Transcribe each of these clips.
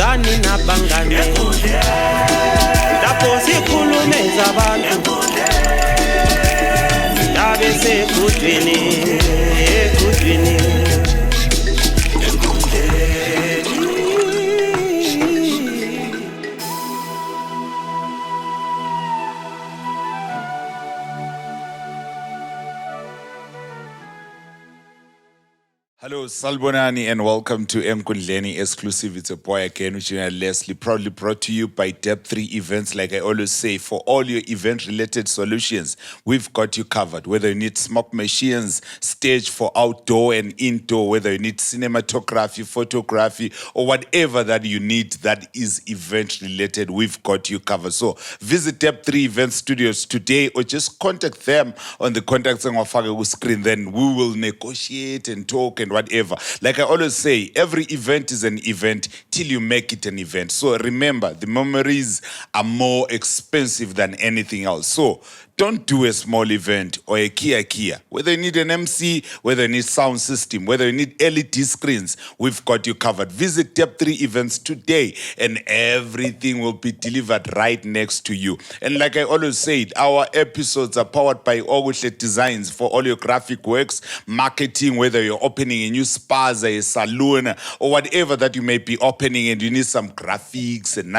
abangani nabangane lapho sikhulume zabantu yabe sekudwini ekudwini. Hello, Salbonani, and welcome to Enkundleni Exclusive. It's a boy again, which is Leslie, proudly brought to you by Dep3 Events. Like I always say, for all your event-related solutions, we've got you covered. Whether you need smoke machines, stage for outdoor and indoor, whether you need cinematography, photography, or whatever that you need that is event-related, we've got you covered. So visit Dep3 Event Studios today, or just contact them on the contacts on our screen. Then we will negotiate and talk and whatever. Like I always say, every event is an event till you make it an event. So remember, the memories are more expensive than anything else. So don't do a small event or a Kia. Whether you need an MC, whether you need sound system, whether you need LED screens, we've got you covered. Visit Dep3 Events today and everything will be delivered right next to you. And like I always said, our episodes are powered by Oguhle Designs for all your graphic works, marketing, whether you're opening a new spa, a saloon, or whatever that you may be opening and you need some graphics and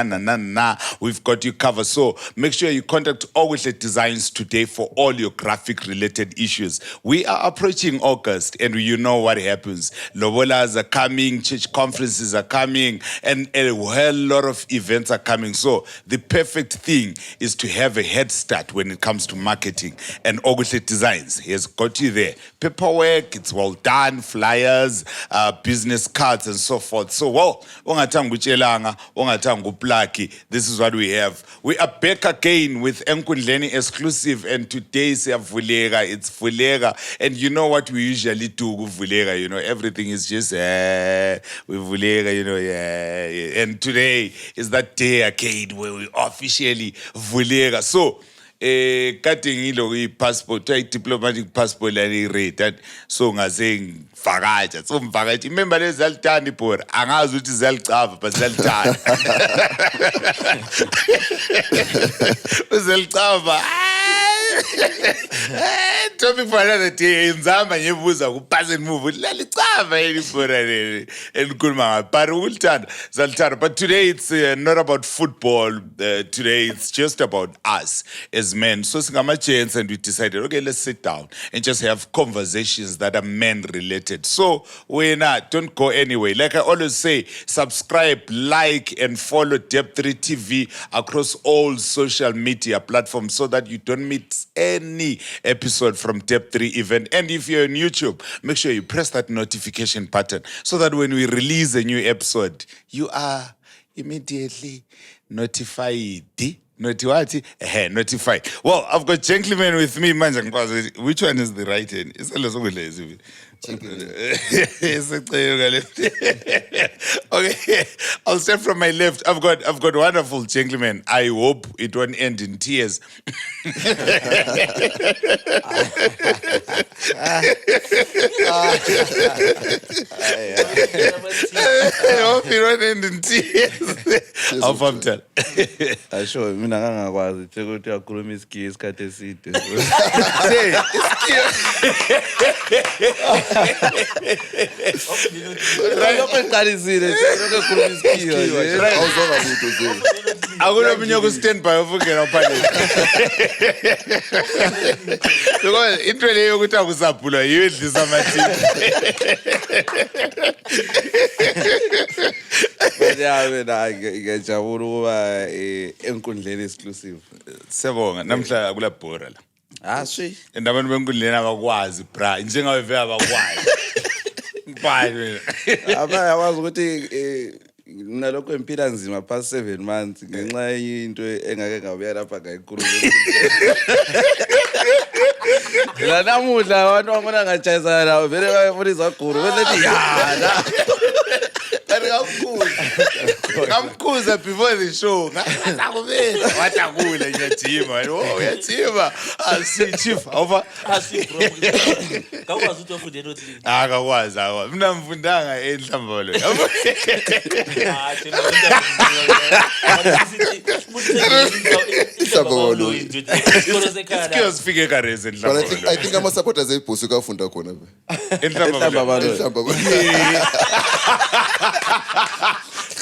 we've got you covered. So make sure you contact Oguhle Designs today for all your graphic related issues. We are approaching August and you know what happens. Lobolas are coming, church conferences are coming, and a whole lot of events are coming. So the perfect thing is to have a head start when it comes to marketing. And Oguhle Designs has got you there. Paperwork, it's well done, flyers, business cards and so forth. So well, this is what we have. We are back again with Enkundleni Exclusive. And today it's Vulega. And you know what we usually do with Vulega, everything is just with Vulega, and today is that day again where we officially Vulega. So cutting passport, diplomatic passport that so ngazengivakaja so mvakaja remember lezalitani bora angazi ukuthi ziyalicava but ziyalitana uzalicava topic for another day inzamba ngibuza ku pass and move lalicava elibora leli elikhuluma but ulithanda zalithanda. But today it's not about football. Today it's just about us as men. So singama gents and we decided, okay, let's sit down and just have conversations that are men related. So don't go anywhere. Like I always say, subscribe, like and follow Dep3 TV across all social media platforms so that you don't miss any episode from Dep3 Event. And if you're on YouTube, make sure you press that notification button so that when we release a new episode, you are immediately notified. Notified. Well, I've got gentlemen with me. Which one is the right hand? Okay, I'll start from my left. I've got wonderful gentlemen. I hope it won't end in tears. I hope it won't end in tears. How from tell? Sure, mina ngangakwazi ukuthi uyakhuluma isikhiya isikhathi eside. Akulo stand by ufungela phakathi. Because into leyo ukuthi akusaphula yedlisa amathini. Ngiyajabula ukuba enkundleni exclusive. Siyabonga namhla akulabhora la. Swi. Endabantu benkundleni abakwazi bra njengawe vele abakwazi. Bye mina. Abayawazi ukuthi nalokho empila nzima past 7 months ngenxa into engake ngabuya lapha ngayikhuluma. La namuhla abantu bangona ngajayisa la vele bayafuna izaguru bese la ngamkhuza before the show ngakubela wathi akule ngiyajima oh uyajima asi chief over Kakwazi ukuthi wafunde nothi. akakwazi mina mfundanga enhlambolo sikho sifike ekarezi But I enhlambolo think ama-supporters ebhusi kafunda khona. enhlambolo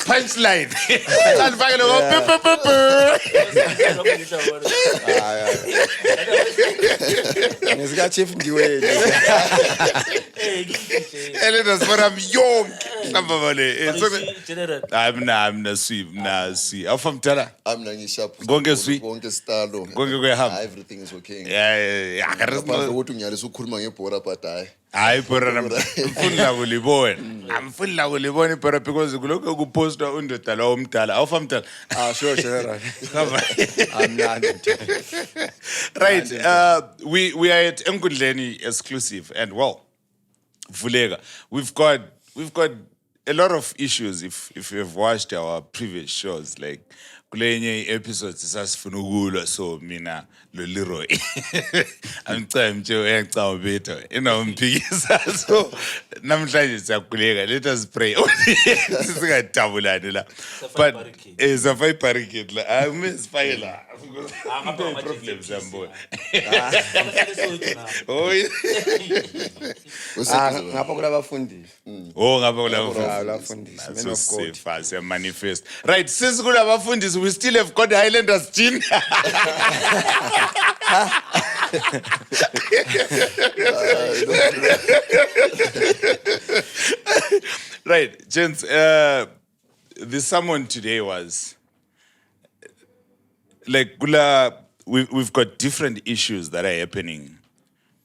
punchline kanifake lokho Ngesika chief ndiwele. elena sibona yonke enhlambolo General. I'm sweet awufa mdala Amna ngishaphu. Konke sweet. Konke stalo. Konke kuyahamba. Everything is okay. yeah Ngaphandle kokuthi unyalisa ukukhuluma ngebhola but hayi. hayi bora ngifuna kulibona ngifuna kulibona ibhora because kulokho kupostwa undoda lo omdala awufa mdala Sure general. Cover. Amnandi. Right, we are at Enkundleni exclusive, and well, Vuleka, we've got a lot of issues. If you've watched our previous shows, like kulenye episodes sasifuna ukulwa so mina lo Leroy angicela nje uyacaba bethu inomphikisa so namhlanje siyakuleka let us pray singadabulani la but safai barricade la ayisifake la problems yambo oh Ngapha kulabafundisi. oh ngapha Kulabafundisi. so safe as a manifest right since kulabafundisi we still have got Highlanders gene right gents the summon today was like we've got different issues that are happening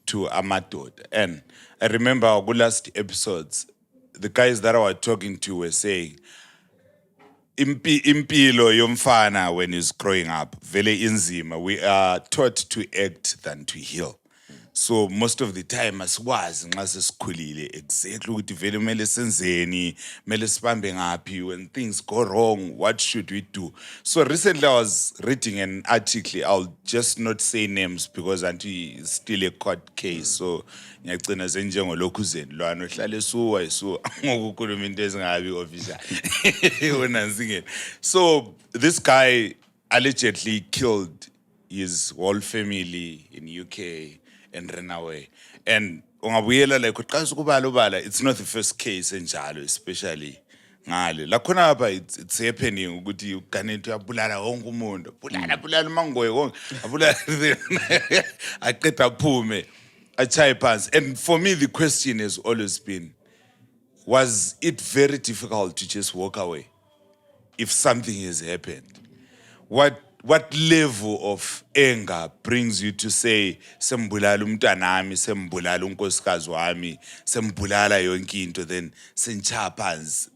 to Amadod. And I remember our last episodes, the guys that I was talking to were saying, impilo yomfana when he's growing up, vele inzima, we are taught to act than to heal. So most of the time asikwazi nxa sesikhulile exactly ukuthi vele kumele senzeni, kumele sibambe ngaphi when things go wrong, what should we do? So recently I was reading an article, I'll just not say names because auntie is still a court case. So ngiyagcina senjengolokhuzeni lwana ohlale suwa so ngokukhuluma into ezingabi official. Unanzingeni. So this guy allegedly killed his whole family in UK and ran away. And ungabuyela like uqalisa ukubala it's not the first case enjalo especially ngale lakhona apha it's happening ukuthi uganethi uyabulala wonke umuntu bulala mangoye konke abulala aqeda phume achaye phansi. And for me the question has always been, was it very difficult to just walk away if something has happened? What level of anger brings you to say sembulala umntanami, sembulala unkosikazi wami, sembulala yonke into, then senchaya phansi?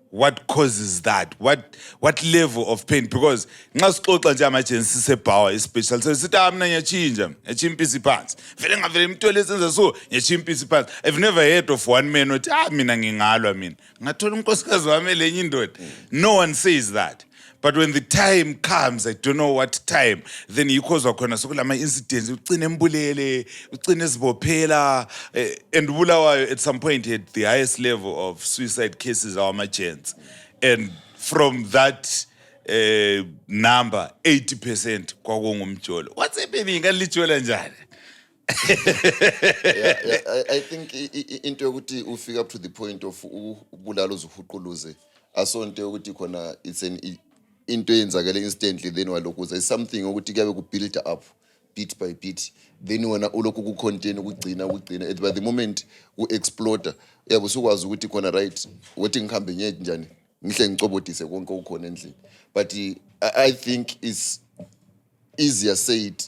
What causes that? What level of pain? Because nxa sixoxa nje amajensi sisebhawa especially sithi mina ngiyachinja impisi phansi vele ngavele imntolo esenza so impisi phansi. I've never heard of one man othi mina ngingalwa mina ngathola unkosikazi wami elenye indoda. No one says that. But when the time comes, I don't know what time, then yikhozwa khona sokulama incidents ucine embulele ucine sibophela and Bulawayo at some point had the highest level of suicide cases amagents, and from that number 80% kwakungumjolo. What's happening ngalijola njani? I think into yokuthi ufika up to the point of ubulalo uzuhuquluze asonto yokuthi khona it's an into yenzakala instantly then walokuza is something ukuthi kuyabe ku build up bit by bit then wena ulokhu ku contain ukugcina by the moment u explode yabo sukwazi ukuthi khona right wethi ngikhambe nje njani ngihle ngicobodise konke ukukhona endlini. But I think it's easier said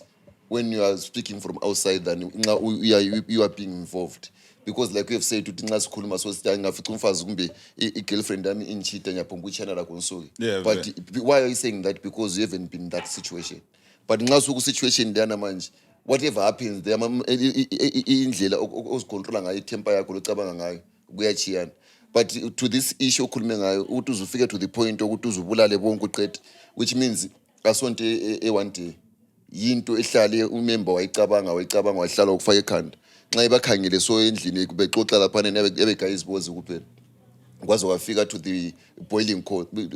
when you are speaking from outside than you are being involved. Because like we have said uthi nxa sikhuluma so sithi ngafica umfazi kumbe i-girlfriend yami inchita nyaphonga uchannel lakho nsuku. But why are you saying that? Because you haven't been in that situation. But nxa suku situation leyana manje whatever happens there indlela ozicontrola ngayo itemper yakho locabanga ngayo kuyachiyana. But to this issue okhulume ngayo ukuthi uzufike to the point ukuthi uzubulale bonke uqede, which means asonto one day yinto ehlale umember wayicabanga wahlala ukufaka ekhanda nxa ebakhangele so endlini bexoxa lapha nebegaya izibozi kuphela kwaze wafika to the boiling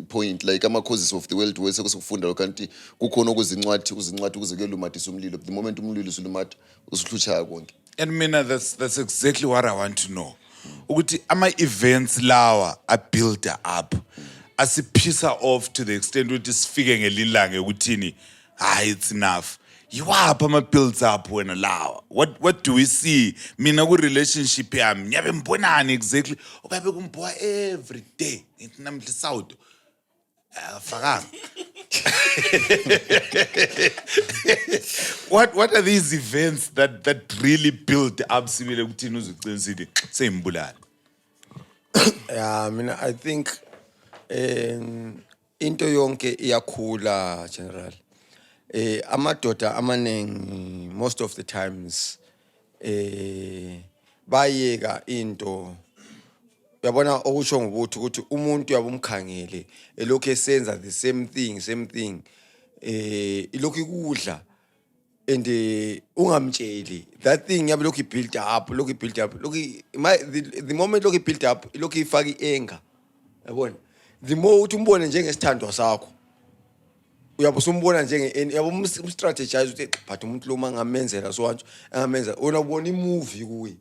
point like ama-causes of the world war sekusufunda lo kanti kukhona ukuzincwathi ukuze kuyelumathisa umlilo the moment umlilo usulumatha usuhlushaya konke. And mina that's exactly what I want to know. Ukuthi ama-events lawa are built up. Asiphisa off to the extent ukuthi sifike ngelilanga ekuthini it's enough. Yiwaphi ama-builds up wena lawa? What do we see? Mina ku-relationship yami ngiyabe mbonani exactly okabe kumboa every day ngithi namhla isawudo fakanga. What are these events that really build up sibile ukuthini uzuqinisile seyimbulala? Yeah, mina I think into yonke iyakhula general. Amadoda amaningi most of the times bayeka into uyabona okusho ngokuthi ukuthi umuntu uyabumkhangele elokhu esenza the same thing ilokhu ikudla and ungamtsheli that thing yabe lokhu build up the moment lokhu build up lokhu ifaka ienga yabona the more uthi umbone njengesithandwa sakho uyabusumbona yabo umstrategize ukuthi but umuntu lo mangamenzela so wathi angamenza wena ubona imovie kuye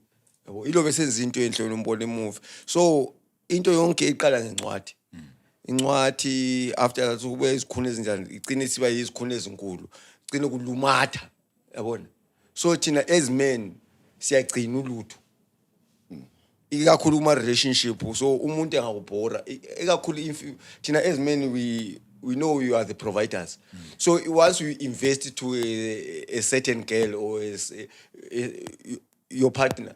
yabo ilobe senza into enhle umbona imovie so into yonke iqala ngencwadi incwadi after that kube izikhuni ezinjani igcine siba izikhuni ezinkulu igcine kulumatha yabona so thina as men siyagcina ulutho ikakhulu kuma relationship so umuntu engakubhora ikakhulu thina as men we know you are the providers. So once you invest to a certain girl or your partner,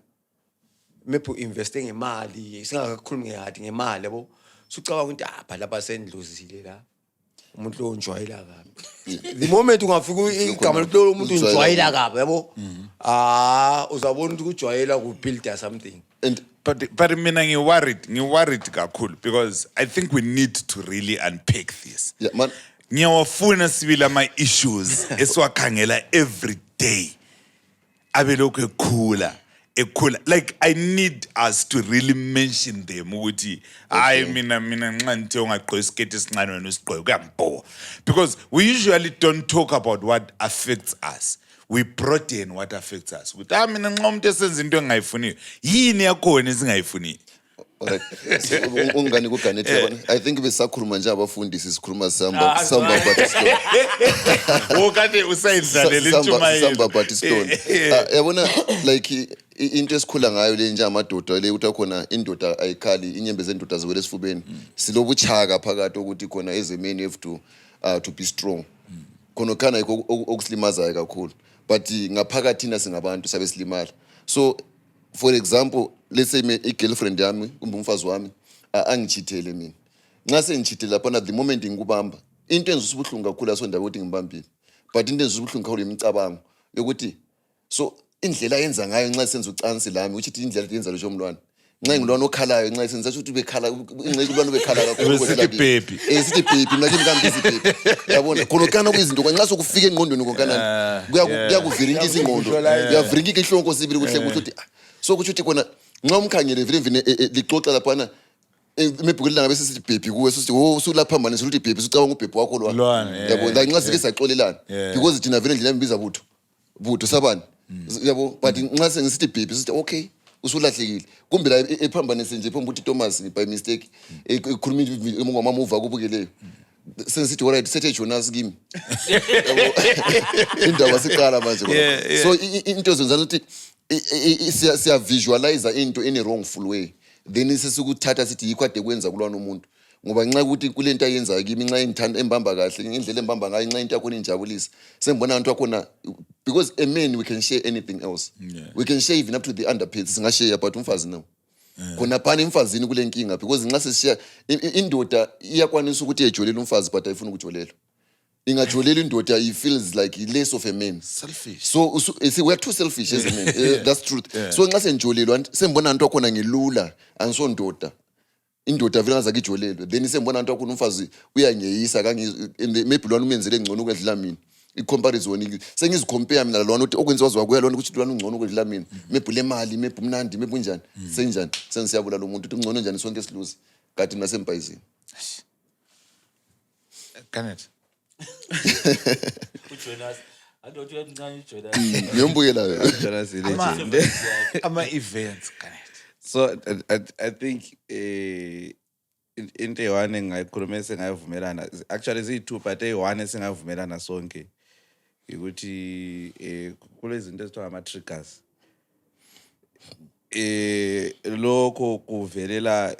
maybe investing ngemali, singakakhulumi ngehadi ngemali yabo. Sucabanga ukuthi lapha sendluzile la. Umuntu lo enjoyela kabi. The moment ungafika igama lo umuntu enjoyela kabi yabo. Uzabona ukuthi ujoyela ku build something. And but mina ngiworried kakhulu because I think we need to really unpack this. Yeah, man. Ngiyawafuna sibila ama-issues esiwakhangela every day abelokhu ekhula like I need us to really mention them ukuthi hayi mina nxa nithe ungagqoka isiketi esincane wena usigqoke kuyamboa because we usually don't talk about what affects us. We broaden what affects us. Ukuthi mina nxa umuntu esenza into engayifuniyo yini yakhona esingayifuniyo. Alright. Ungani kuganethe yabona. I think besakhuluma nje abafundisi sikhuluma samba Batistone. Okade usayidlalela intshumayelo. Samba Batistone. Yabona like into esikhula ngayo le nje amadoda le uthi khona indoda ayikhali inyembe zendoda ziwele esifubeni. Silobuchaka phakathi ukuthi khona ezemeni have to be strong. Khona kana okuslimazayo kakhulu. But ngaphakathi thina singabantu sabe silimala. So for example, let's say a girlfriend yami kumbe umfazi wami angichithele mina. Nxa sengichithele lapha the moment ngikubamba into enza ubuhlungu kakhulu asondawo ukuthi ngimbambile. But into enza ubuhlungu kakhulu imicabango yokuthi so indlela yenza ngayo nxa senza ucansi lami uthi indlela yenza lo jomlwana. Nxa ngilwana okhalayo nxa senza ukuthi bekhala ingceke ulwana bekhala kakhulu sithi baby. Sithi baby mina ngimkambi baby. Yabona khona kana kwizinto nxa sokufika engqondweni konkanani kuyakuviringisa ingqondo. Kuyaviringika ihlonko sibili kuhle ukuthi so kuthi khona nxa umkhangele vile lixoxa lapha maybe kulanga bese sithi baby kuwe sithi usulaphambanisa ukuthi baby ucabanga ubhebi wakho lwana yabo nxa sike saxolelana because thina vile ndlela imbiza butho sabani yabo but nxa sengisithi baby sithi okay usulahlekile kumbe la ephambanise nje phomba ukuthi Thomas by mistake ekhuluma ngoma move akubukeleyo sensithi alright sethe Jonas kimi indaba siqala manje so into zenzana ukuthi siya visualize into in a wrongful way then sesikuthatha sithi yikho ade kwenza kulwana umuntu ngoba nxa ukuthi kulento ayenza kimi nxa ingithanda embamba kahle indlela embamba ngayo nxa into yakho injabulisa sengibona abantu akona because a man we can share anything else we can share even up to the underpants singashare but umfazi no khona phana imfazini kule nkinga because nxa sesiya indoda iyakwanisa ukuthi ejolela umfazi but ayifuna ukujolelwa ingajolela indoda he feels like he less of a man. Selfish. So you see we're too selfish as a man. That's truth. So nxa senjolelwa sembona into khona ngilula angisondoda. Indoda vele ngaza kijolelwe. Then sembona into khona umfazi uyangeyisa maybe lona umenzele ngcono kwedlula mina. I-comparison sengizicompare mina lona ukuthi okwenziwa zwakuya lona ukuthi lona ungcono kwedlula mina. Maybe le mali, maybe mnandi, maybe unjani. Senjani? Sensiyabula lo muntu ukuthi ungcono njani sonke siluze. Kanti mina sempayizini. Kenneth. uJonas adothi uyamncane uJonas Ngiyombukela wena. Jonas is legend. Ama-events, Kenneth. So I think into eyi-one engingayikhuluma esengayivumelana actually ziyi-two but eyi-one esengavumelana sonke ukuthi kulezi zinto ezithiwa ngama-triggers lokho kuvelela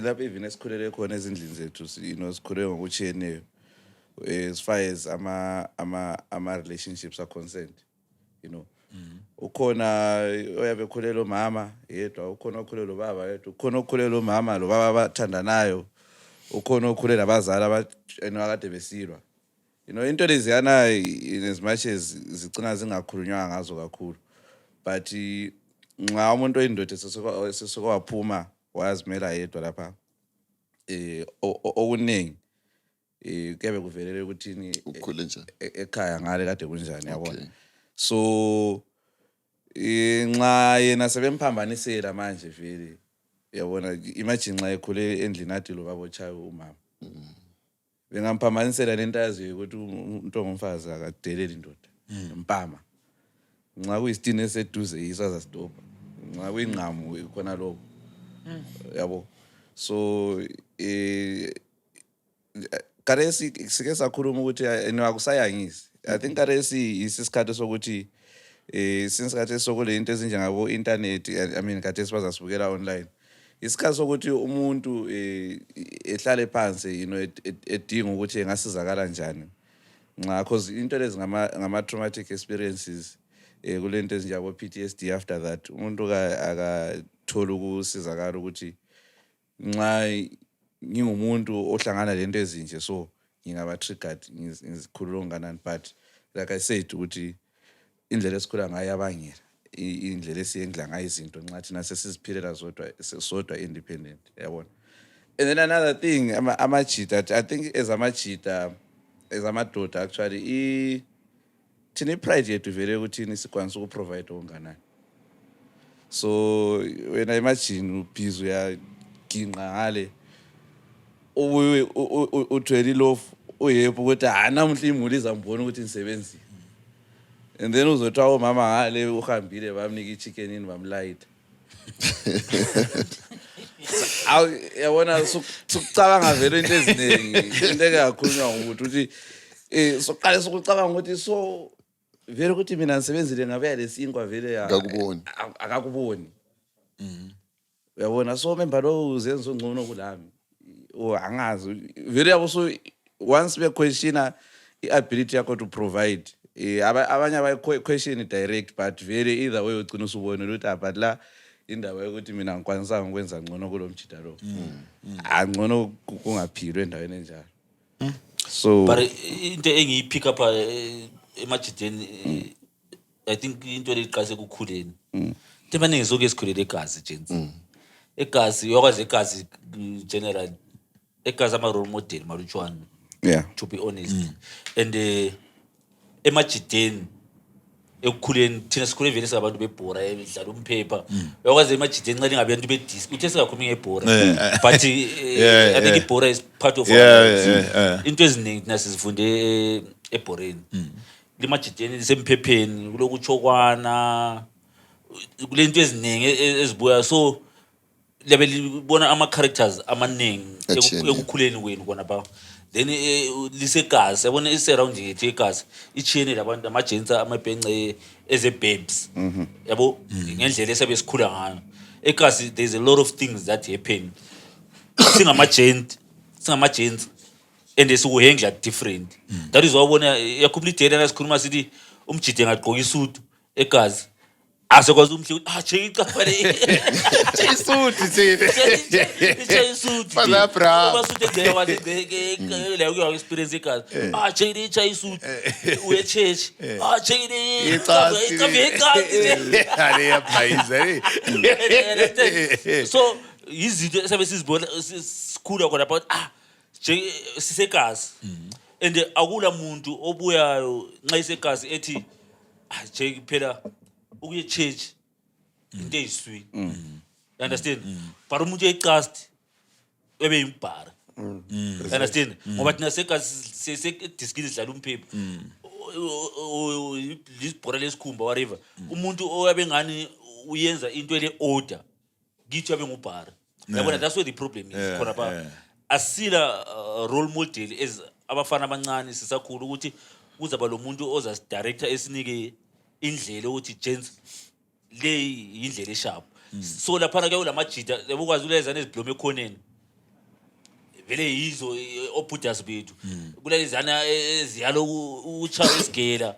lapho even esikhulele khona ezindlini zethu sikhulele ngokutshiyeneyo as far as ama-relationships are concerned ukhona oyabe ekhulela umama yedwa ukhona okhulela ubaba yedwa ukhona okhulela umama lo baba abathandanayo ukhona okhulela abazali akade besilwa into leziyana as much as zigcina zingakhulunywa ngazo kakhulu but nxa umuntu oyindoda sesowaphuma wayazimela yedwa lapha okuningi kuyabe kuvelele ukuthini Ukhule njani? ekhaya ngale kade kunjani yabona so nxa yena sebemphambanisela manje vele yabona imagine nxa ekhule endlini athi lo babotshaye umama bengamphambanisela lento yaziyo ukuthi umuntu ongumfazi akadeleli indoda mpama nxa kuyisitini eseduze yisaza stopha nxa kuyingqamu khona lokho yabo so karesi sike sakhuluma ukuthi akusayangisi I think karesi isikhathi sokuthi since sokule into ezinjengabo internet I mean kade sibazasibukela online isikhathi sokuthi umuntu ehlale phansi edinga ukuthi engasizakala njani nxa cause into lezi ngama traumatic experiences kulento ezinjengabo PTSD after that umuntu akathola ukusizakala ukuthi nxa ngingumuntu ohlangana lento ezinje so ngingaba triggered ngizikhulula onganani but like I said ukuthi indlela esikhula ngayo abangela indlela esiyendla ngayo izinto nxa thina sesiziphilela sodwa independent yabona and then another thing amajita I think as amadoda actually thina pride yethu vele ukuthi sikwanisa ukuprovide onganani so when I imagine ubhizi uyaginqa ngale uthwele ilofu uyepho ukuthi namuhla imuli izambona ukuthi nisebenzile and then uzothiwa umama ngale uhambile bamnika ichicken ini bamlayita yabona sukucabanga vele into eziningi into ekakhulunywa ngokuthi soqale sokucabanga ukuthi so vele ukuthi mina nisebenzile ngabe lesinkwa vele akakuboni uyabona so member lo uzenza ungcono kulami angazi vele yabo so once we question i-ability yakho to provide abanye abayi-question direct but very either way ugcina usubonela ukuthi but la indaba yokuthi mina ngikwanisanga ukwenza ngcono kulo mjida lo angcono kungaphilwe endaweni enjalo so but into engiyipick up emajideni I think into leqase kukhuleni into emaningi soke esikhulele egazi gents egazi uyakwazi egazi general egazi ama role model malutshwana to be honest and emajideni ekukhuleni thina sikhule vele sabantu bebhora edlala umphepha uyakwazi emajideni nxa lingabantu bedisc uthe singakhulumi ngebhora but I think ibhora is part of our into eziningi thina sizifunde ebhoreni limajideni lisempepheni kulokuchokwana kulento eziningi ezibuya so lebe libona ama characters amaningi ekukhuleni kwenu kona ba then lisegazi yabona isurround yethu egazi ichiyene labantu amajensa amabhence eze babes yabo ngendlela esabe sikhula ngayo egazi there's a lot of things that happen singamagents and esikuhengla different that is why ubona yakubli data ngasikhuluma sithi umjide ngaqoka isudu egazi Asekwazi umhle che iqapha le. Isuthi thina. Che isuthi. Father Bra. Abasuthi ngewa le leyo experience igazi. Che le che isuthi. Uye church. Che le iqapha. Ale yaphayiza. So izinto sabe sizibona sikhula khona about nje sisegazi and akula muntu obuyayo nxa isegazi ethi nje phela ukuye church into eyiswi you understand but umuntu uyicast ebe yimbhara you understand ngoba thina segazi sediskini sidlala umphepho lisibhora lesikhumba whatever umuntu oyabe ngani uyenza into ele order kithi yabe ngubhara yabona that's where the problem is khona ba asila role model as abafana abancane sisakhulu ukuthi kuzaba lo muntu oza director esinike indlela ukuthi gents le indlela esharp so lapha ke ulamajida yabukwazi uleza neziblome ekhoneni vele yizo obudas bethu kulezana eziyalo uchaya isigela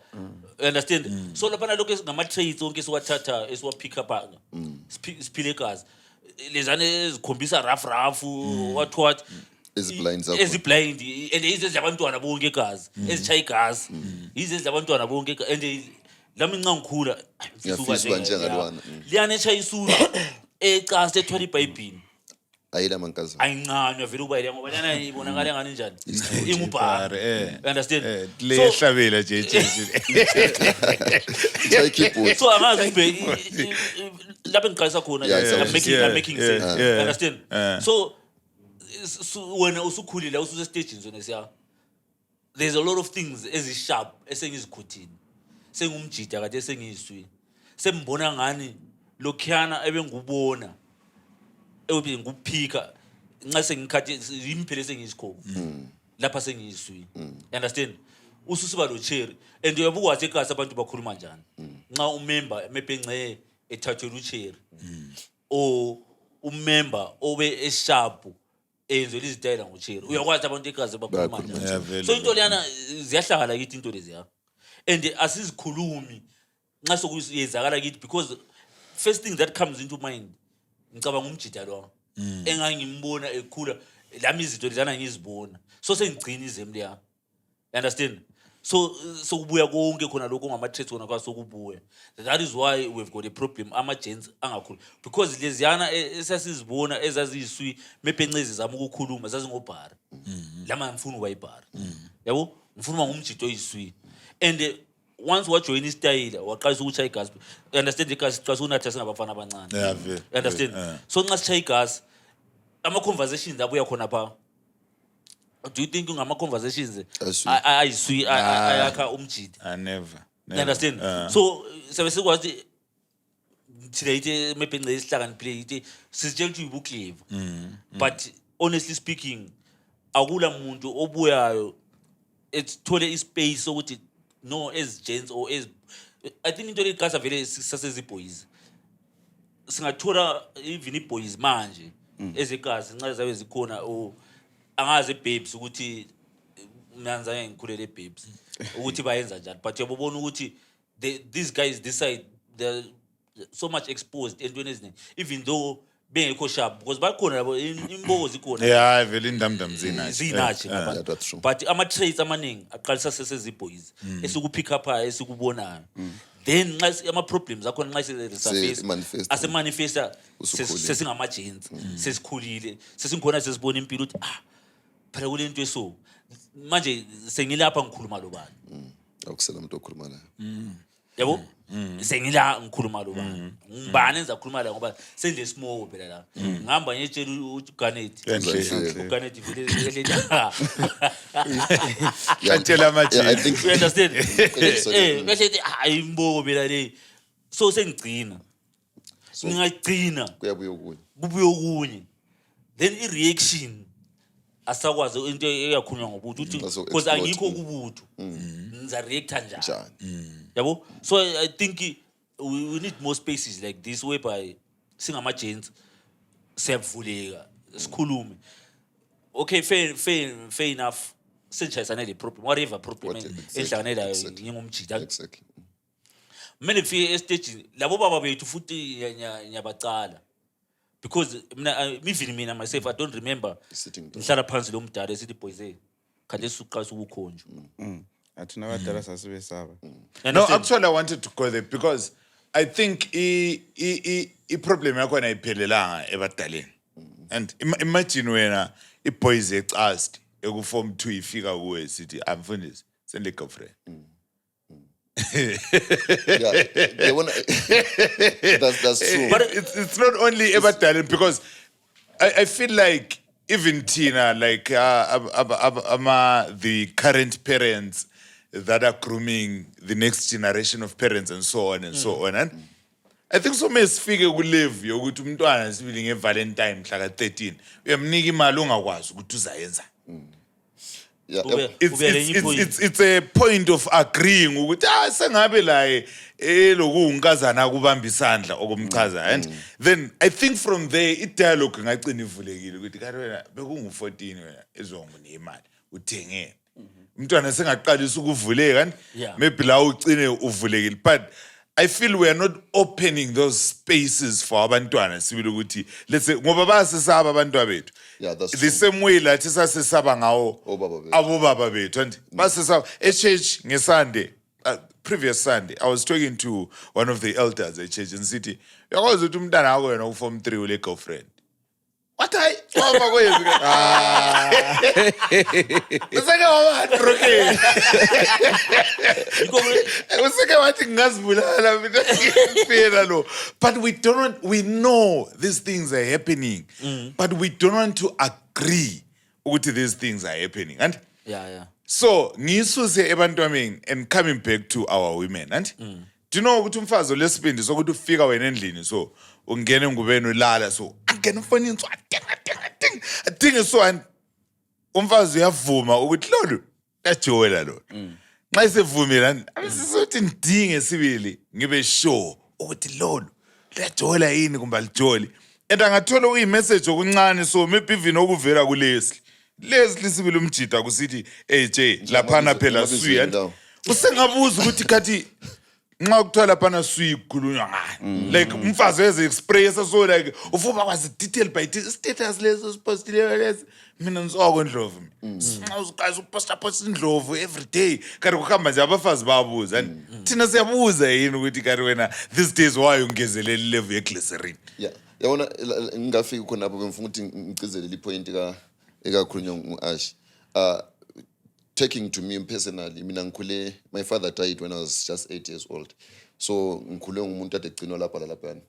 understand so lapha lokho esingama traits onke esiwathatha esiwapick up siphile kazi lezana ezikhombisa rough what Eziblind and izenza abantwana bonke egazi ezichaya igazi izenza abantwana bonke and lami nca ngikhula Ngiyafiswa njengalwana. liyana echaya isulu ecast ethwala iBhayibheli ayila mankazi. ayincane vele uba ile ngoba lana ibonakala ngani njani ingubhara you understand Le hlabela nje. so angazi ube lapha ngiqalisa khona I'm making sense you understand so wena usukhulile ususe stage zone siya there's a lot of things ezisharp esengizikhuthini sengumjida kade esengiyiswi sembona ngani lokhiyana ebengubona ewe nguphika nxa sengikhathi imphele sengiyisikho lapha sengiyiswi understand ususiba lo cherry and uyabukwathi ekhaya abantu bakhuluma njani nxa umember mepengce ethathwe ucherry o umember obe esharp enzo lizitayela ngocherry uyakwazi abantu ekhaya bakhuluma njani so into leyana ziyahlala kithi into lezi ya and asizikhulumi nxa sokuyenzakala kithi because first thing that comes into mind ngicabanga umjida lo engangimbona ekhula lami izinto lezana ngizibona so sengigcina izemli ya understand so kubuya konke khona lokho ngama traits khona kwasokubuya that is why we've got a problem ama-gents angakhulu because leziyana esasizibona ezaziyiswi mepencezi zami ukukhuluma zazingobhara lama ngifuna uba yibhara yabo ngifuna uba ngumjida oyiswi and once wajoin istyle waqalisa ukuchaya igas understand igas xa unatha singabafana abancane understand so nxa sichaya igas ama conversations abuya khona pha do you think ngama conversations ayiswi ayakha umjida I never. understand so sabe sikwazi thina ithi mepengce isihlakaniphile ithi sisitshela ukuthi ubuclever but honestly speaking akula muntu obuyayo ethole ispace sokuthi no as gents or as I think into leqasa vele sasezibhoys singathola even iboys manje ezikazi nxa zabe zikhona o angaze babes ukuthi mnanza ngikhulele babes ukuthi bayenza njani but yabona ukuthi these guys decide they're so much exposed entweni eziningi even though bengekho sharp because bakhona labo imbozo ikhona Yeah, vele indamdam zinathi. zinathi Yeah, that's true. but ama traits amaningi aqalisa sesezibhoys esikupick up esikubonayo then nxa ama problems akhona nxa Se- manifest. ase manifesta Usukhulile. sesingama gents sesikhulile sesingikhona sesibona impilo ukuthi phela kulento eso manje sengilapha ngikhuluma lo bani Akusela umuntu okhuluma naye. yabo sengila ngikhuluma lo bani ngibani enza khuluma la ngoba sendle smoke phela la ngihamba ngiyetshela uGanet uGanet vele Yatshela Yeah, I ama-gents. think you understand Exactly. bese hayi imbobo phela le so sengigcina ngingagcina kuyabuya okunye. kubuye okunye then i-reaction asakwazi into eyakhulunywa ngobuthi uthi Aso- because exploit. angikho kubutho ngiza reacta njani Njani? yabo so I think we need more spaces like this whereby singama-gents siyavuleka sikhulume okay fair enough senjayisane le problem whatever problem Exactly. enhlanganelayo Exactly. ngingumjida Exactly. Manje kufike estage labo baba bethu futhi nyabacala. Because mina myself I don't remember Sitting down. ngihlala phansi lo mdala esithi boys kade suqasa ukukhonjwa. Athi nabadala sasibesaba. No, actually, I wanted to go there because I think I problem yakho na iphelelanga ebadaleni. And imagine wena boys ecast eku form 2 ifika kuwe sithi amfundisi send a girlfriend. Yeah, they wanna, that's true. But it's not only ebadaleni because I feel like even Tina, like the current parents that are grooming the next generation of parents and so on and so on. And I think so mesifike kulive yokuthi umntwana sibili ngeValentine mhla ka13 uyamnika imali ongakwazi ukuthi uzayenza. Yeah, It's a point of agreeing ukuthi sengabe la lokunkazana kubamba isandla okumchaza. And then I think from there dialogue ngagcina ivulekile ukuthi kanti wena bekungu14 wena ezonginika imali uthengene. Umntwana sengaqalisa ukuvuleka maybe la ucine uvulekile, but I feel we are not opening those spaces for abantwana sibili ukuthi let's say ngoba basesaba abantwana bethu. Yeah, that's The true. same way lathi sasesaba ngawo Obaba bethu. abobaba bethu and basesaba church ngeSunday previous Sunday I was talking to one of the elders at church and city yakwazi ukuthi umntana wakho wena uform 3 ule girlfriend. What I wama kwenzi ke useke wabatroke useke wathi ngazibulala mina ngifela lo, but we know these things are happening but we don't want to agree ukuthi these things are happening. And Yeah. so ngisuse ebantwaneni and coming back to our women and do you know ukuthi umfazi lesibindi sokuthi ufika wena endlini so ungene ngubeni ulala so angena ufonini so adinga so and umfazi uyavuma ukuthi lolu lajola lo nxa isevumile asisothi ndinge sibili ngibe sure ukuthi lolu lajola yini kumbe alijoli and angathola uyimessage okuncane so maybe even okuvela kulesi Leslie sibili umjida kusithi J laphana phela suya usengabuza ukuthi kathi nxa kuthiwa laphana suya ikhulunywa ngani like umfazi weze express so like ufuba kwazi detail by detail status leso sipostile leso mina ngisoko Ndlovu nxa uziqhaza upost Ndlovu every day kanti kuhamba nje abafazi bayabuza and thina siyabuza yini ukuthi kanti wena these days why ungezelele level yeglycerin. Yeah, yabona ngingafika khona lapho bengifuna ukuthi ngicizele ipoint ekakhulunywa ngu-Ash. Taking to me personally, mina ngikhule, my father died when I was just 8 years old. So ngikhule ngumuntu ade gcinwa lapha laphana.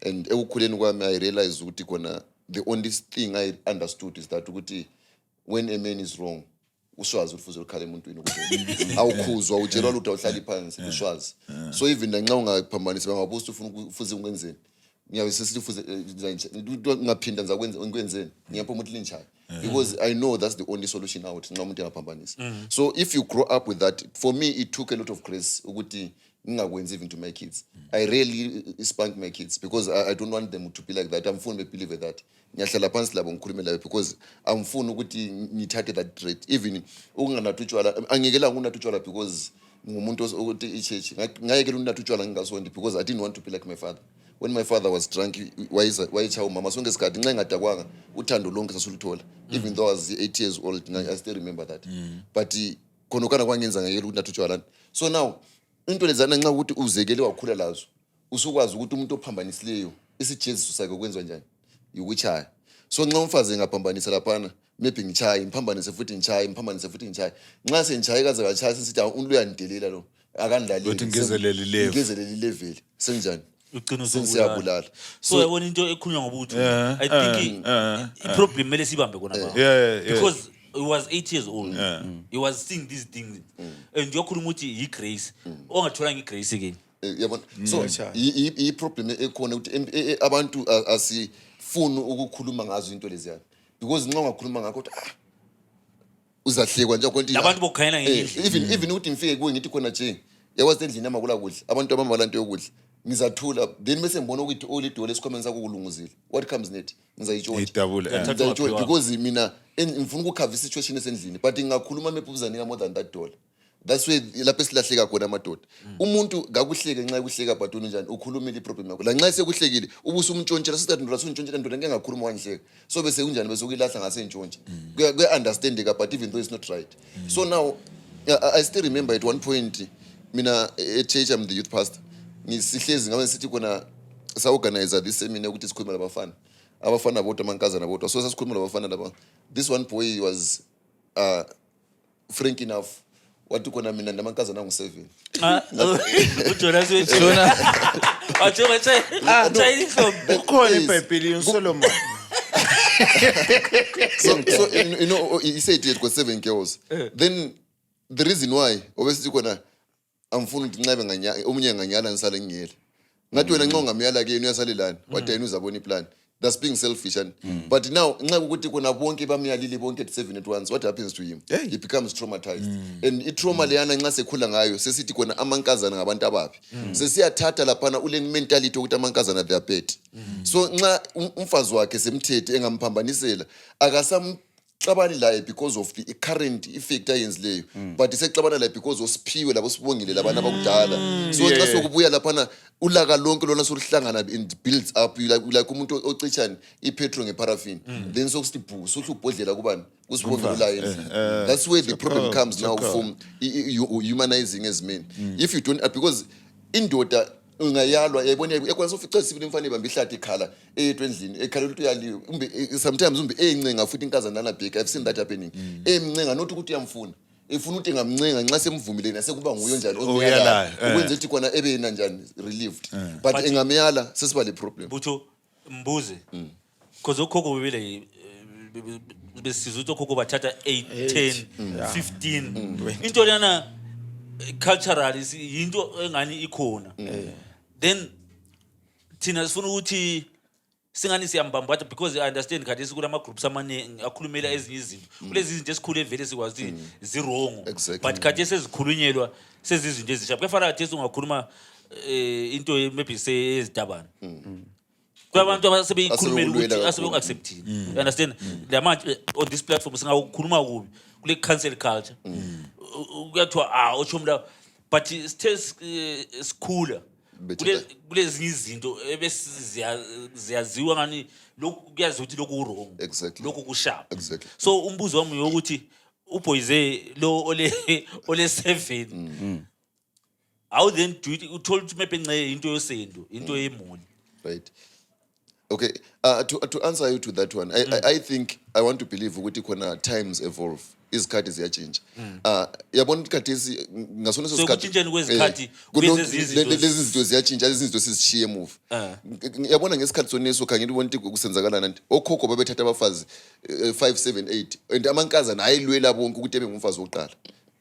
And ekukhuleni kwami I realized ukuthi kona the only thing I understood is that ukuthi when a man is wrong, uswazi ufuze ukhala emuntwini ukuthi awukhuzwa utshelwa ukuthi awuhlali phansi uswazi. So even nxa ungaphambanisa bangabuza ufuze ukwenzeni. Ngiyabe sesifuze ngaphinda ngizakwenzeni ngiyaphuma ukuthi linjani because I know that's the only solution out nxa umuntu engaphambanisa. So if you grow up with that, for me it took a lot of grace ukuthi ngingakwenzi even to my kids. I rarely spank my kids because I don't want them to be like that. Amfuni believe that ngiyahlala phansi labo ngikhulume labo because amfuni ukuthi ngithathe that trait even ukunganatutshwala angekela ngunatutshwala because ngumuntu ukuthi ichurch ngayekela unatutshwala ngingasondi because I didn't want to be like my father. When my father was drunk, wayichawa mama sonke isikhathi nxa engadakwanga uthando lonke sasuluthola even though I was 8 years old I still remember that. But khonokana kwangenza ngayekela ukuthi natutshwala. So now into lezana nxa ukuthi uzekele wakhula lazo usukwazi ukuthi umuntu ophambanisileyo isijeziso sakhe kwenziwa njani ukuchaya. So nxa umfazi engaphambanisa laphana maybe ngichaya imphambanise futhi ngichaya nxa sengichaya kaze kachaya sisithi umuntu uyandelela lo akandlaleli Uthi ngezelele level senjani Uqiniso siyabulala. So yabona into ekhulunywa ngobutho I think i-problem mele sibambe kona baba because he was 8 years old. He was seeing these things and yokhuluma ukuthi yi-grace ongathola ngi-grace again. Yabona so i-problem ekhona ukuthi abantu asifuni ukukhuluma ngazo into leziyana because nxa ungakhuluma ngakho uzahlekwa nje konke Labantu bokhayela ngendlela even ukuthi ngifike kuwe ngithi khona nje yawazi endlini amakula kudla abantu abamalanto yokudla ngizathula then bese ngibona ukuthi olidole esikhomeni sakho kulunguzile what comes next ngizayitshontsha because mina ngifuna ukukhava situation esendlini but ngingakhuluma mepuzani more than that dollar that's where lapho esilahleka khona amadoda umuntu ngakuhleke nxa kuhleka but unjani ukhulumile iproblem yakho la nxa sekuhlekile ubuso umtshontshela sithi ndoda suntshontshela ndoda ngeke ngakhuluma wangihleka so bese kunjani bese ukuyilahla ngasentshontshe kuya understanding but even though it's not right so now I still remember at one point mina at church I'm the youth pastor ngisihlezi ngabe sithi khona sa organize this seminar ukuthi sikhuluma abafana bodwa amankazana bodwa so sasikhuluma labafana laba this one boy was frank enough wathi khona mina ndamankazana ngu7 uJonas wethu wathi chayini hlobo Ukhona eBhayibhelini uSolomon. so you know he said he had got 7 girls then the reason why obesithi khona amfuna ukuthi ncabe nganyala omunye nganyala nisale ngiyela ngathi wena nxa ungamyala ke yena uyasalelana wathi yena uzabona iplan that's being selfish and but now nxa ukuthi khona bonke bamyalile bonke at 7 at once what happens to him he becomes traumatized and itrauma leyana nxa sekhula ngayo sesithi khona amankazana ngabantu ababi sesiyathatha laphana ule mentality ukuthi amankazana they are bad so nxa umfazi wakhe semthethe engamphambanisela akasamxabani laye because of the current effect ayenzileyo but isexabana laye because osiphiwe labo sibongile labana bakudala so xa sokubuya laphana ulaka lonke lona sokuhlangana and builds up like umuntu ocitshani ipetrol ngeparaffin then sokusithi bhu sohlu ubhodlela kubani kusibongile ulayenzi that's where the problem comes now from humanizing as men if you don't because indoda ungayalwa yayibona ekwenza ufica sibili mfana ibamba ihlathi ikhala eyethu endlini ekhalela ukuthi uyaliwe umbe sometimes umbe encenga futhi inkazana lana bhek I've seen that happening emncenga not ukuthi uyamfuna efuna ukuthi engamncenga nxa semvumileni asekuba nguyo njalo oyalayo ukwenza ukuthi khona ebe yena njani relieved but engamyala sesiba le problem butho mbuze because okhokho bebele besizwe ukuthi okhokho bathatha 8 10 15 into lana culturally into engani ikhona then thina sifuna ukuthi singani siyambamba because I understand khathi sikulama groups amaningi akhulumela ezinye izinto kulezi izinto esikhulu evele sikwazi zirongo but khathi sezikhulunyelwa sezizinto ezisha kufana khathi ungakhuluma into maybe sezidabana kwabantu abasebeyikhulumela ukuthi asebengaacceptini you understand lamanje on this platform singakhuluma kubi kule cancel culture kuyathiwa ochomla but stays sikhula kulezi izinto ebesiyaziwa ngani lokhu kuyazi ukuthi lokhu wrong lokhu kusharp so umbuzo wami ukuthi uBoyze lo ole 7 how then do it utold ukuthi maybe nce into yosendo into yemuli right okay to answer you to that one I think I want to believe ukuthi khona times evolve izikhathi ziyachinja yabona ikhathesi ngasona sesikhathi sokuthintsheni kwezikhathi lezi zinto ziyachinja lezi zinto sizishiye move yabona ngesikhathi soneso khangela ubona ukuthi kusenzakala nanti okhokho babethatha abafazi 5 7 8 and amankazana ayilwela bonke ukuthi ebe ngumfazi wokuqala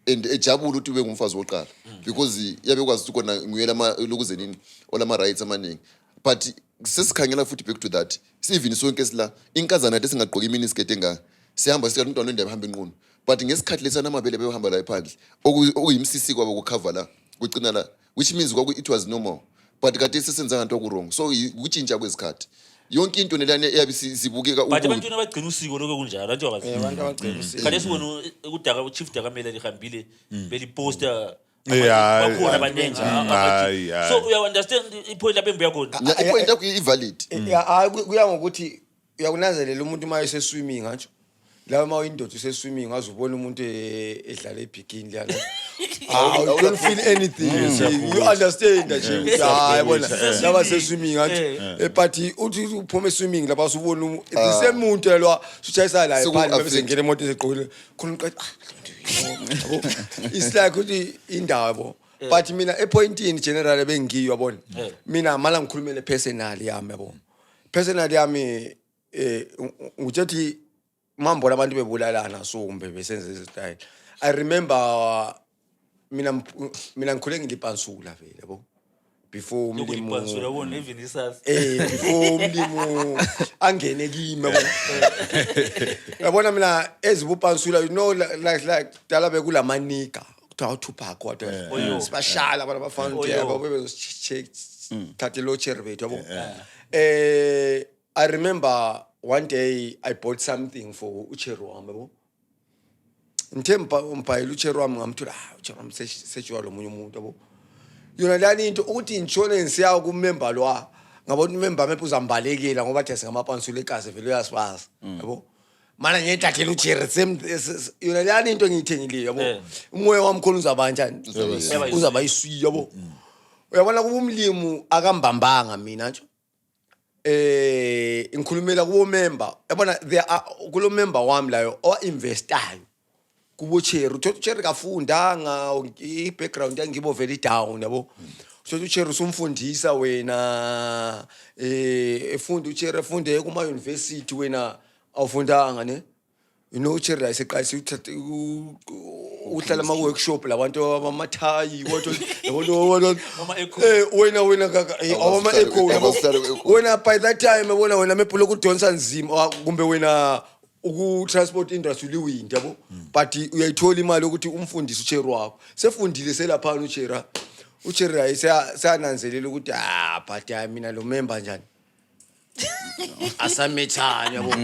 and ejabula ukuthi ube ngumfazi wokuqala because yabe kwazi ukuthi kona nguyela lokuze nini olama rights amaningi but sesikhangela futhi back to that even sonke sila inkazana ethi singagqoka imini skete enga sihamba sika umntwana ondaba ehamba inqunu but ngesikhathi lesana amabele behamba la ephandle okuyimsisi kwabo kucover la kucina la which means it was normal but kade sesenza into okurong so ukutshintsha kwesikhathi yonke into nelane eyabe sibukeka but abantu abagcina usiko lokho kunjalo abantu akazi abantu abagcina usiko kade sibona ukudaka uchief dakamela lihambile beliposta Yeah, abanengi so you understand ipoint lapho embuya khona ipoint yakho ivalid kuya ngokuthi uyakunanzelela umuntu uma ese swimming ngathi la uma indoda use swimming azubona umuntu edlala ebikini la you don't feel anything you understand that yabona laba se swimming ngathi but uthi uphuma swimming lapha usubona the same muntu elwa suchayisa la ephandle bese ngene emoto eziqoqile khona uqathi it's like ukuthi indawo but mina epointini general bengiyo yabona mina mala ngikhulumele personally yami yabo personally yami ngithi mambo labantu bebulalana so kumbe besenze izitayile I remember mina ngikhule ngilipansula vele yabo before umlimo lipansula wona even isas before umlimo angene kimi yabona mina ezibupansula you know like dala bekulamanika kuthiwa Tupac wathi sibashala abantu abafana yabo bebezocheck thathe lo chervet yabo I remember one day I bought something for Uchero yabo ngithemba umbhayile uchair wami ngamthola uchair wami sejwa lo munye umuntu yabo yona lani into ukuthi insurance yawo kumember lwa ngabona umember mephu uzambalekela ngobathi singamapansula egazi vele uyasibaza yabo mana ngiyethathela uchair yona lani into engiyithengile yabo umoya wami khona uzaba kanjani uzaba iswi yabo uyabona kuba umlimi akambambanga mina nje ngikhulumela kubo member yabona kulo member wami layo o investayo kubo chair uthola chair kafundanga i-background yangibo very down yabo uthola uchair usumfundisa wena efunda uchair efunde kuma university wena awufundanga ne you know uchair ayiseqalisa uhlala ama workshop labantu abamathayi yabo wena kaka awama echo wena by that time yabona wena mephulo ukudonsa nzima kumbe wena uku-transport industry liwindi yabo but uyayithola imali ukuthi umfundisi uchair wakho sefundile selaphana uchair ayisananzelela ukuthi but mina lo member njani asamethani yabo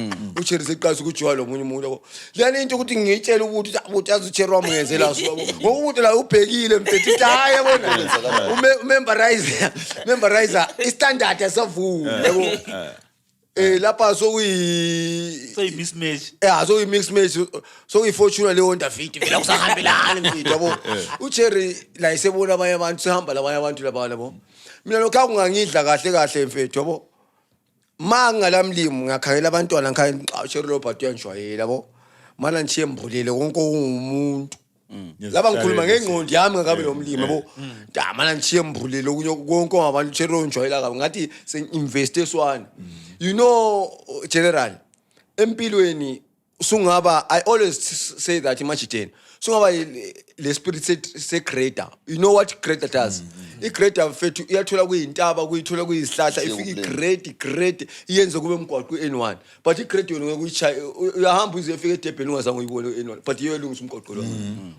uchair seqalisa ukujwa lo munye umuntu yabo lana into ukuthi ngiyitshela ukuthi azi uchair wami ngenzela so yabo ngokuthi la ubhekile mfethu hayi yabona memorizer istandard asavuma yabo lapha so mismatch so we mix match so we fortune le Honda Fit vela kusahambelana mfethu yabo uchair la isebona abanye abantu sihamba labanye abantu lababo mina lokho kungangidla kahle mfethu yabo mangalamlimi ngakhangela abantwana ngikhaya Cherry Robert uyanjwayela yabo mana ngichiye mbulele wonke umuntu laba ngikhuluma ngengqondo yami ngakabe lo mlimi yabo mana ngichiye mbulele konke ngabantu Cherry unjwayela kabi ngathi senginvest eswana you know general empilweni sungaba I always say that imagine sungaba le spirit se creator you know what creator does i-grader mfethu iyathola kuyintaba kuyithola kuyihlahla ifika i-grade iyenze kube umgwaqo N1 but i-grade yona ngekuyichaya uyahamba uze ufike eDurban ungazange uyibone N1 but iyelungisa umgwaqo lo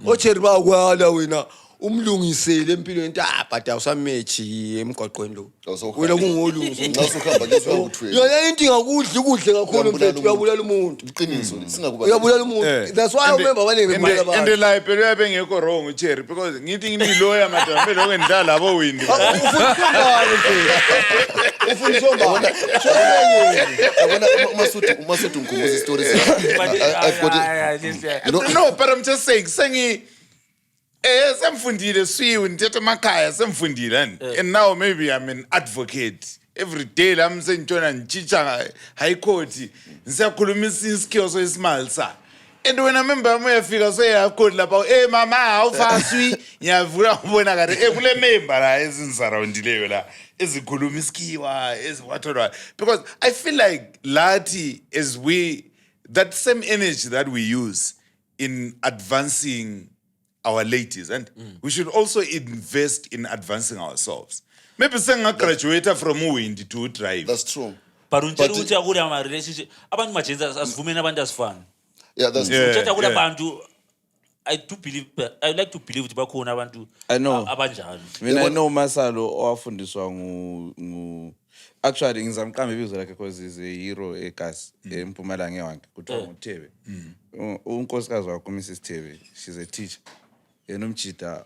ocherry bakwala wena umlungisele empilweni but awusamechi emgwaqweni lo wena kungolungisa Nasukhamba ngesawuthweni. yona into ingakudla ukudle kakhulu mfethu uyabulala umuntu Iqiniso singakuba. uyabulala umuntu that's why umember abaningi bebulala abantu and la phela uyabe ngekho wrong ucherry because ngithi nginiloya madam phela ngendla labo windi ufuna somba Yabona uMasuthu ngikhumbula stories. I've got it. no but I'm just saying semfundile siwe ndithethe emakhaya semfundile and now maybe I'm an advocate every day la msentshona ntshitsha high court ngisakhulumisa iskills esimali sa and when I remember uyafika so yakhona lapha mama awufaswi ngiyavula ubona kade kule member la ezinsurroundileyo la ezikhuluma iskiwa eziwatholwa because I feel like lathi as that same energy that we use in advancing our ladies and we should also invest in advancing ourselves. Maybe graduate from wind to drive. That's true. but untshela ukuthi akule ama relationship abantu majenzi asivumeni abantu asifani Yeah, that's true. uthetha akule abantu I like to believe ukuthi bakhona abantu I know. abanjalo Mina I know Masalo owafundiswa actually ngizamqamba ibizo lakhe because he's a hero eGas eMpumalanga ewanke kuthiwa nguThebe. Unkosikazi wakho Mrs Thebe, she's a teacher. Yena umjida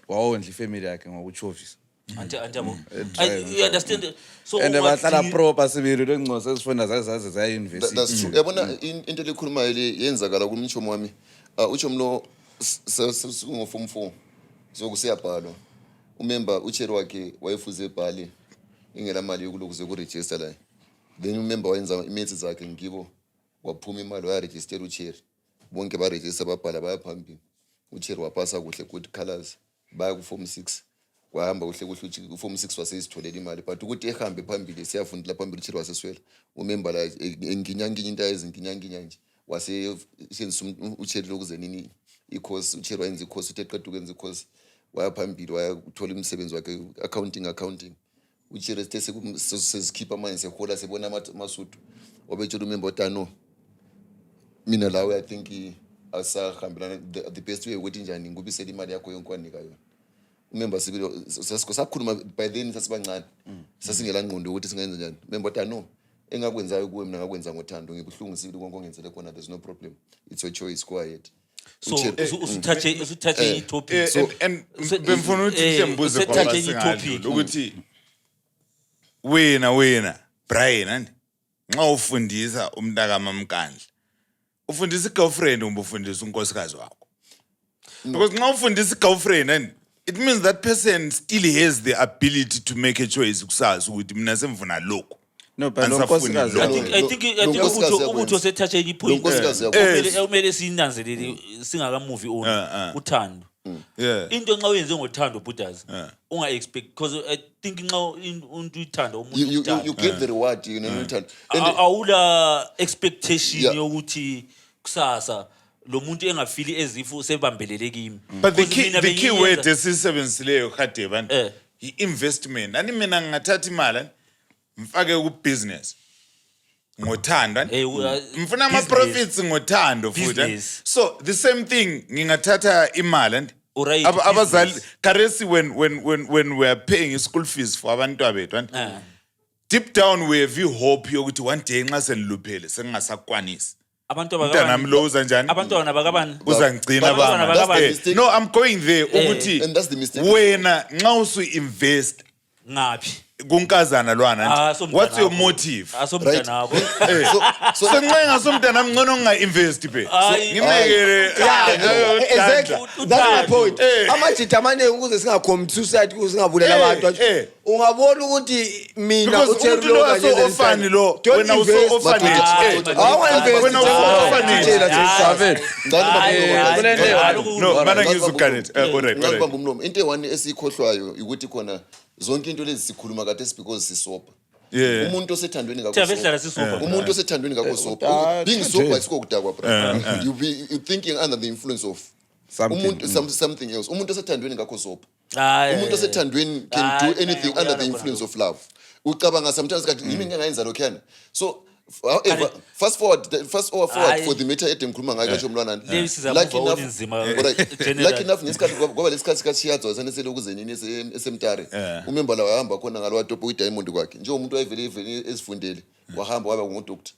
wawondla ifamily yakhe ngokuchovisa. antiyabo you understand so And bahlala proper sibili lengcoso ezifunda zazaze za university. That's true. Yabona into lekhulumayo le yenzakala kumitshomo wami. Uchomo lo ngo form 4. So kusiyabhalwa. Umember uCherry wakhe wayefuze ebhali ingela mali yokulokuze ku register la. Then umember wayenza imates zakhe ngibo waphuma imali waya register uCherry. Bonke ba register babhala bayaphambili. uCherry wapasa kuhle good colors baya ku form 6. Wahamba kuhle form 6 wasesitholela imali but ukuthi ehambe phambili siyafundela phambili uCherry waseswela umember la enginyanginya into ezinginyanginya nje wase senza uCherry lokuze nini i-course uCherry wayenza i-course uteqeda ukwenza i-course waya phambili waya uthola umsebenzi wakhe accounting uCherry sesikhipha manje sehola sebona amasuthu obetshela umember otano mina lawe I think asahambelana the best way ukuthi njani ngubisela imali yakho yonke wanika yona umember sibilo sakhuluma by then sasibancane sasingela ngqondo ukuthi singenza njani umember otano engakwenzayo kuwe mina ngakwenza ngothando ngibuhlungu sibili konke ongenzele khona there's no problem it's your choice go ahead So Mthetho. usuthathe i-topic. and So- bemfuna ukuthi eh, mbuze usethathe kwabasingadlula i-topic. ukuthi wena Brian andi nxa ufundisa umntaka mamkandla ufundisa igirlfriend umbe ufundisa unkosikazi wakho because nxa ufundisa igirlfriend and it means that person still has the ability to make a choice kusasa ukuthi mina semfuna lokho No, but Angisafuni unkosikazi lokho. I think Lo nkosikazi ubutho yakwenza. osethathe i-point. Lo nkosikazi yakwenza. Kumele sinanzelele singaka-movie on uthando. yeah Into nxa uyenze ngothando Buddhas unga-expect because I think nxa umuntu uthanda umuntu You uthanda, get the reward, you know, and awula expectation Yeah. yokuthi kusasa lo muntu engafili as if sebambelele kimi. but the Because key mina the key bengiyenza- word esisebenzisileyo kade bantu Eh. i-investment ani mina ngingathatha imali mfake ku-business ngothando ani? Mfuna ama-profits ngothando futhi Business. so the same thing ngingathatha imali and Alright, abazali business. karesi when we are paying school fees for abantwana bethu and deep down we have hope yokuthi one day nxa seniluphele sengingasakwanisi umntanami lo uza njani abantwana bakabani uzangigcina Abantwana bakabani? bami no I'm going there ukuthi and that's the mistake. wena nxa usu-invest ngaphi kunkazana lwana so what's your motive asomntanabo So senxa engasomntanami ngcono nginga-investi pe Hayi. ngimekele Exactly. That's my point. Amajita amaningi ukuze singacommit suicide ukuze singabulala abantu. Ungabona ukuthi mina because umuntu lo aso-ofani lo wena uso-orphanage wena uso-orphanage no mana ngizuganet alright ngani bamba umlomo into eyi-1 esiyikhohlwayo ukuthi khona zonke into lezi sikhuluma kade because sisopa yeah umuntu osethandweni Siyavehlala sisopa. umuntu osethandweni ngakosopa being sober asikokudakwa bra you thinking under the influence of umuntu something else umuntu osethandweni ngakho sopa umuntu osethandweni can do anything under the influence of love ucabanga sometimes kathi yimi ngingayenza lokhuyana so however fast forward for the matter ede ngikhuluma ngayo katsho mlwanani Leyo sizamuva onzima, general. lucky enough ngesikhathi kwaba lesikhathi sikashiyadzwa sanesele ukuzenini esemtare umemba lawo wahamba khona ngalo watopa udiamond kwakhe njengomuntu wayevele ezifundele wahamba waba ngudoktor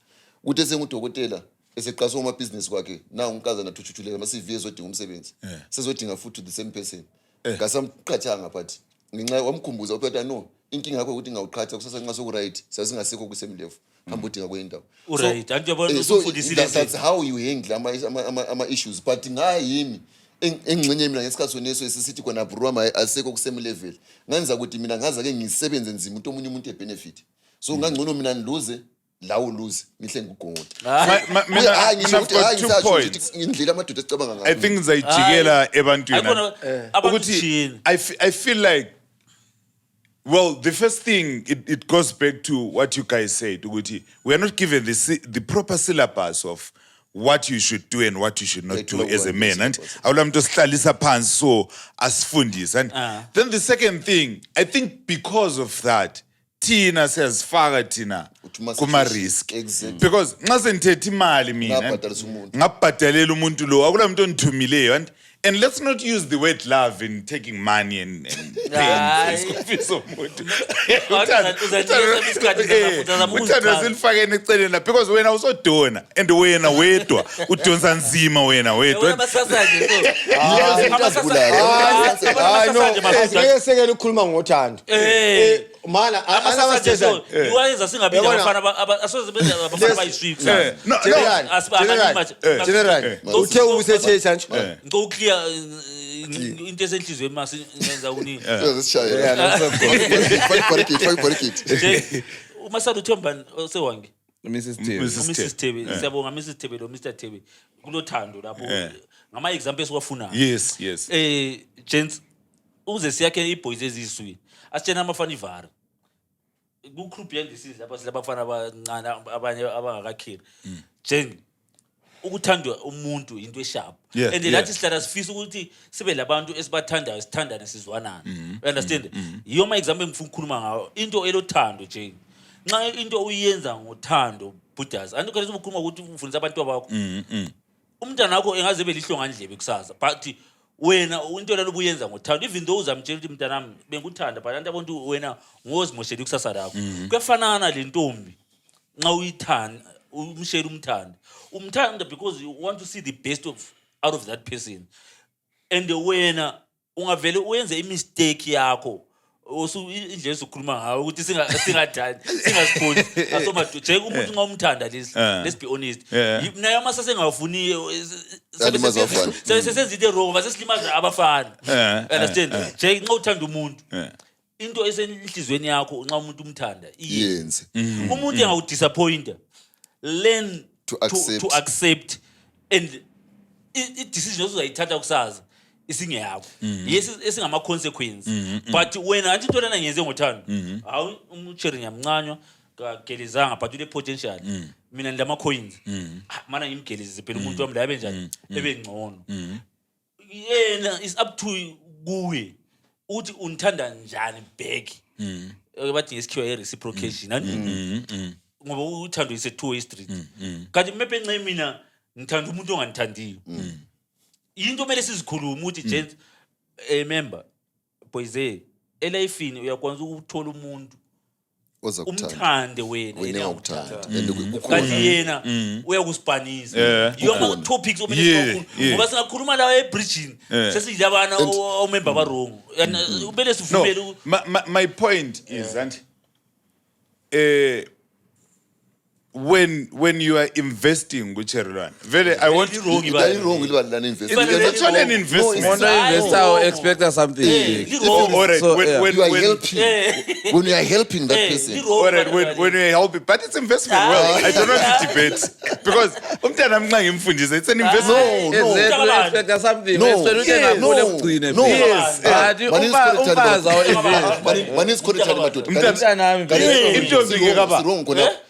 kuthi esengudokotela eseqasa umabhizinisi kwakhe na unkazana thuthuthulela ama-CV ezodinga umsebenzi sezodinga futhi the same person ngasamqhathanga but ngenxa wamkhumbuza ukuthi no inkinga yakho ukuthi ngawuqhatha kusasa nxa soku-right sasingasekho kusemlevo hamba udinga kwendawo Right, anti yabona so ufundisile that's how you handle ama-issues but ngayimi engxenye mina ngesikhathi soneso esisithi khona broma asekho kusem-level nganza ukuthi mina ngaza-ke ngisebenze nzima ukuthi omunye umuntu ebenefit so ngangcono mina ngiluze lawo uluze ngihle ngigongota two points indlela amadoda esicabanga I ngayo think ngizayijikela ebantwini Ayibona ukuthi abakuthini. I feel like well the first thing it goes back to what you guys said ukuthi we are not given the proper syllabus of what you should do and what you should not do as a man and awula muntu osihlalisa phansi so asifundise and then the second thing I think because of that thina siyazifaka thina kuma-risk Exactly. because nxa senithethe imali mina Ngabhadalisa umuntu. ngabhadalela umuntu lo akula muntu ondithumileyo and let's not use the word love in taking money and paying school fees somuntu uthando silifakeni eceleni la because wena usodona and wena wedwa udonsa nzima wena wedwa Hayi no, ngeke sekele ukukhuluma ngothando. Mana iwayenza singabi abafana asoze benza abafana bayiswiphi no General, uthe usethetha nje. ngicela uclear into esenhlizweni mase ngenza kuni Barricade. umasala uthembani sewange Mrs. T. Mrs. Thebe siyabonga Mrs. Thebe lo Mr. Thebe kulothando lapho ngama example esiwafuna yes gents uze siyakhe iboys eziswini asitshena amafana ivara ku group yandisize lapha silabafana abancane abanye abangakakhiri jeng ukuthandwa umuntu into esharp and lathi sihlala sifisa ukuthi sibe labantu esibathandayo sithandane sizwanana you understand yiyo ama example engifuna ukukhuluma ngawo into elothando jeng nxa into uyenza ngothando Buddhas andikho lezo ukukhuluma ukuthi ufundisa abantu bakho umntana wakho engaze belihlongandlebe kusasa but wena into lalo buyenza ngothando even though uzamtshela ukuthi mntanami benguthanda but abantu wena ngozimoshela ikusasa lakho kuyafanana le ntombi nxa uyithanda umshela umthanda because you want to see the best of out of that person. And wena ungavele uyenze imistake yakho indlela sokhuluma ngayo ukuthi singathandi singasiphothi asomadu nje umuntu nxa umthanda let's be honest naye ama sasengafuni sesenza into wrong basesilimaza abafana understand nje nxa uthanda umuntu into esenhlizweni yakho nxa umuntu umthanda yenze umuntu engakudisappointa learn to accept and i-decision uzayithatha kusasa isingeyakho yes esingama consequence but wena anti into lana ngiyenze ngothando hawu umcherry ngiyamncanywa kagelizanga but ule potential mina ndama coins mana ngimgelizise phela umuntu wami la yabe njani ebengcono yena is up to kuwe uthi unithanda njani back bathi ngesikhiwa reciprocation ngoba uthando is a two way street kanti mepe nxe mina ngithanda umuntu ongangithandiyo into mele sizikhuluma uthi gents remember boys elifini uyakwazi ukuthola umuntu umthande wena ukuthanda kanti yena uyakuspanisa yoma topics omele ngoba singakhuluma la ebridging sesiyilabana omember ba wrong ubele sivumele my point is and when you are investing kuCherlwane vele I want you wrong lana investment it's actually an investment investor expect something all right when you are helping that person all right when you are helping but it's investment well I don't want to debate because umntana nxa ngimfundisa it's an investment expect something investment uthenga ukugcina mani isikhorithani madoda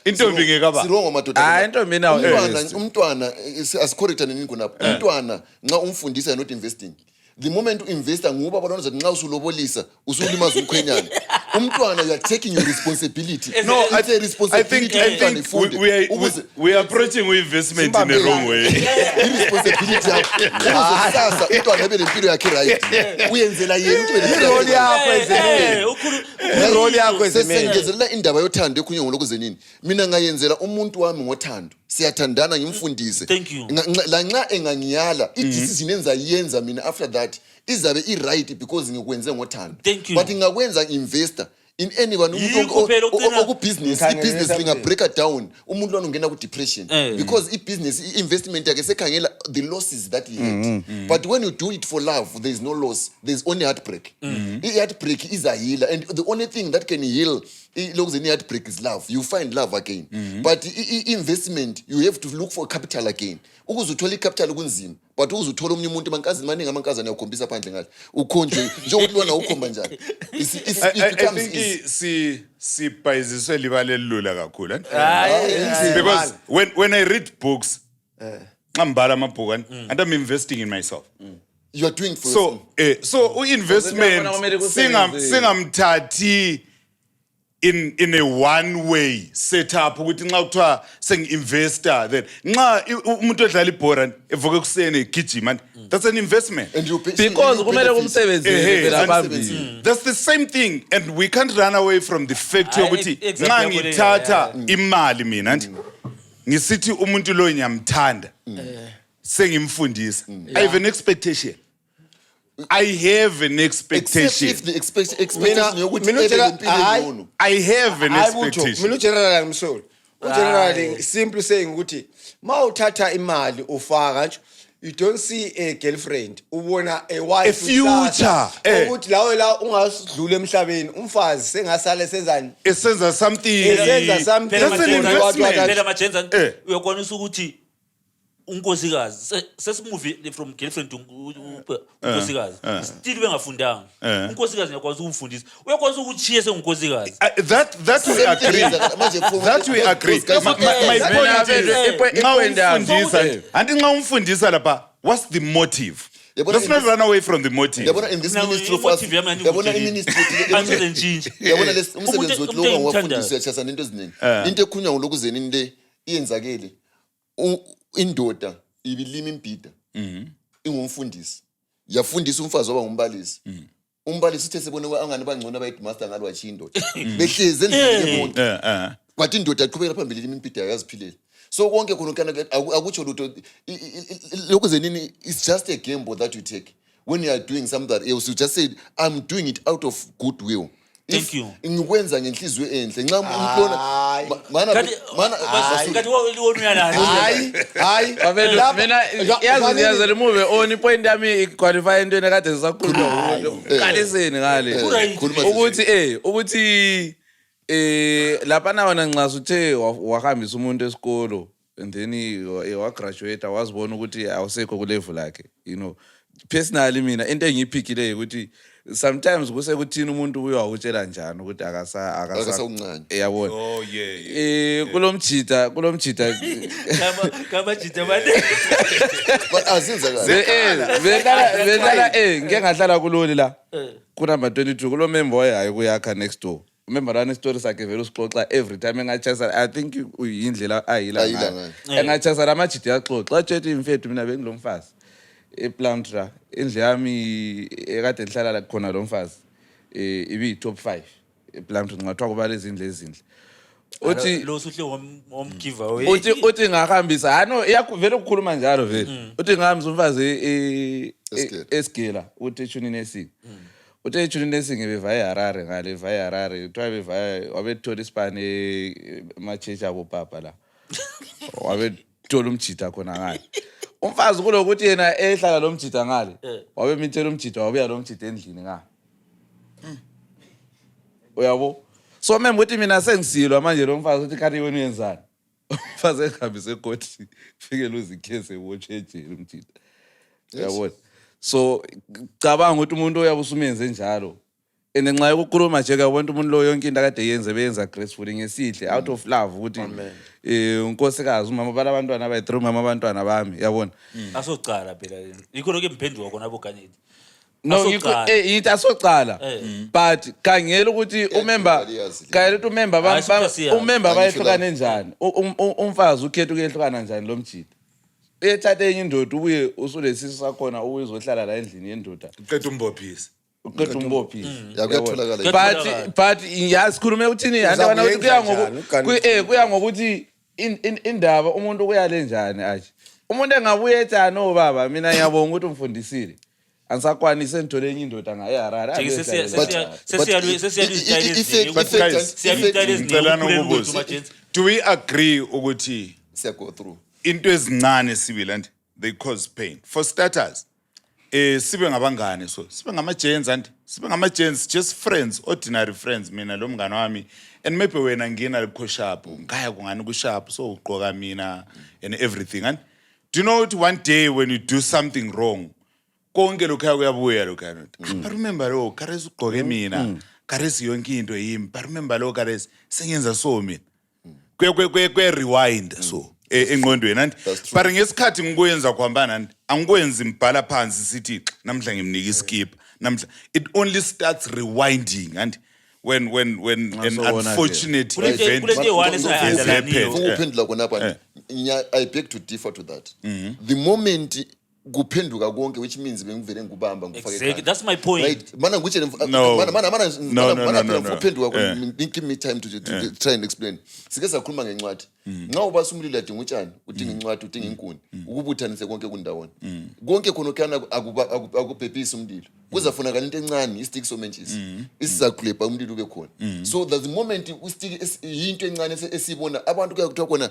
intombi ngekaba sirongo madoda hayi intombi nawo umntwana asikhorithani nini khonapho umntwana nxa umfundisa not investing the moment uinvesta nguba abantu zathi nxa usulobolisa usulimaza umkhwenyana umntwana you are taking your responsibility no it's a responsibility I think we are approaching investment in the wrong way irresponsibility yakho sasa umntwana abe lempilo yakhe right uyenzela yena ukuthi role yakho role yakho sesengezelela indaba yothando ekhunye ngolokuze nini mina ngayenzela umuntu wami ngothando siyathandana ngimfundise la nxa engangiyala i-decision enzayenza mina after that izabe i-right because ngikwenze ngothando but ngakwenza investor in anyone okubusiness ibusiness linga-break down umuntu lwana ungena ku-depression because ibusiness i-investment yakhe sekhangela the losses that he had but when you do it for love there is no loss there is only heartbreak i-heartbreak izahila and the only thing that can heal lokuzeni i-heartbreak is love you find love again but i-investment you have to look for capital again ukuze uthole icapital kunzima but ukuze uthole omunye umuntu maningi amankazana yakhombisa phandle ngathi ukhonjwe njengokuthi lwana ukhomba njani I think sibhayiziswe libale lula kakhulu because when I read books ngambala amabhuku and I'm investing in myself you are doing for so investment singamthathi in a one way setup ukuthi nxa kuthiwa sengi-investor then nxa umuntu odlala ibhora evuka ekuseni egijima that's an investment because kumele kumsebenzele phambili that's the same thing and we can't run away from the fact yokuthi nxa ngithatha imali mina ngisithi umuntu lo ngiyamthanda sengimfundisa I have an expectation I have an expectation. Except if the expectation yokuthi I have an expectation. Mina general ngimsolo. Generally simply saying ukuthi mawuthatha imali ufaka nje you don't see a girlfriend ubona a wife a future ukuthi lawe la ungasidlula emhlabeni umfazi sengasale senzani esenza something that's an investment phela majenza uyakwanisa ukuthi unkosikazi sesimove from girlfriend to unkosikazi still bengafundanga unkosikazi ngiyakwazi ukumfundisa uyakwazi ukuchiye sengunkosikazi that we agree my point is nxa umfundisa lapha what's the motive let's not run away from the motive yabona in this ministry of us yabona iministry yabona umsebenzi wethu lo wafundisa yachasana into eziningi into ekhunywa ngolokuzeni le iyenzakele indoda ibilima impida ingumfundisi yafundisa umfazi waba ngumbalisi umbalisi uthe sebona angani bangcono abayidmaster ngalwa chindoda behleze endlini yemonto kwathi indoda iqhubeka phambili impida yaziphilela So konke khona kana akutsho lutho lokhu zenini it's just a gamble that you take when you are doing something else. You just say I'm doing it out of goodwill. Thank you. Ngikwenza ngenhliziyo enhle nxa umuntu mana Kanti wona uyalala. hayi mina yazi remove on point yami qualify into ekade sisakhuluma qaliseni ngale ukuthi lapha nawana nxa uthe wahambisa umuntu esikolo and then wa graduate wazibona ukuthi awusekho ku level lakhe, you know. Personally mina into engiyiphikileyo ukuthi sometimes kusekuthina umuntu uyawutshela njani ukuthi akasawuncane. Yabona. Oh yeah. Kulomjita Kama jita manje. but azinza kahle. Bekala ngeke ngahlala kuloli la. Ku number 22 kulo member hayi kuyakha next door. Remember run story sakhe vele usixoxa every time engachasa. I think uyindlela ayila. Engachasa lamajita yaxoxa. Athi mfethu mina bengilomfazi. Eplantra indle yami ekade ngihlala la khona lo mfazi ibi top 5 eplantra ngathiwa kuba lezi indle ezindle uthi lo usuhle womgiveaway uthi ngahambisa hano vele ukukhuluma njalo vele uthi ngihambisa umfazi eSgila uthi eshuni nesing uthi eshuni nesing bevaya Harare ngale vaya Harare uthiwa bevaya wabethola isipane emachecha abo papa la wabethola umjita khona ngale umfazi kulokuthi yena ehlala lo mjita ngale wabe mithela umjita wabuya lo mjita endlini ngale uyabo so membe uthi mina sengisilwa manje lo mfazi uthi kanti wena uyenzani umfazi ehambise ekoti fike luzi case watch ejele umjita uyabo so cabanga ukuthi umuntu uyabusumenze njalo enenxa yokukhuluma nje kabona umuntu lo yonke into akade yenze beyenza gracefully ngesihle out of love ukuthi unkosikazi umama balabantwana abayi3 umama abantwana bami yabona asocala phela yikho lokho emphenduka khona bokaneti no yithi asocala but khangela ukuthi umember kayela ukuthi umember bayehlukana njani umfazi ukhetha ukuyehlukana njani lo mjita ethathe enye indoda ubuye usulesisi sakhona uyizohlala la endlini yendoda Uqeda umbophisi. uqeda umbophisi yakuyatholakala but yasikhulume uthini yantwana ukuthi kuya ngokuthi indaba umuntu kuyale njani aje umuntu engabuye ethana no baba mina ngiyabonga ukuthi umfundisile ansakwanise ngithole enye indoda ngaye Harare Do we agree ukuthi siya go through into ezincane sibili and they cause pain? For starters, sibe ngabangane so sibe ngama-gents and sibe ngama-gents just friends, ordinary friends mina lo mngane wami and maybe wena ngina likho sharp ngaya kungani ku sharp so ugqoka mina and everything. And do you know what, one day when you do something wrong konke lokho kuyabuya lokho I remember lo karesi ugqoke mina karesi yonke into yimi but remember lo karesi sengenza so mina kwe rewind so engqondweni and but ngesikhathi ngikwenza kuhambana and angikwenzi mbhala phansi sithi namhla ngimnika iskip namhla it only starts rewinding and when an unfortunate event ukuphendula khona apha I beg to differ to that. The moment kuphenduka konke which means bengivele ngikubamba ngifake exactly, that's my point. Right mana ngikuthi No. kuphenduka give me time to try and explain. Sike sakhuluma ngencwadi nxa ubasa umlilo adinga utshani udinga incwadi udinga inkuni ukubuthanise konke kundawona konke khona kana akubhebhisa umlilo kuzafunakala into encane istick somentshisi isizakhlepha umlilo ube khona. So there's the moment ustick into encane esibona abantu kuyakuthiwa khona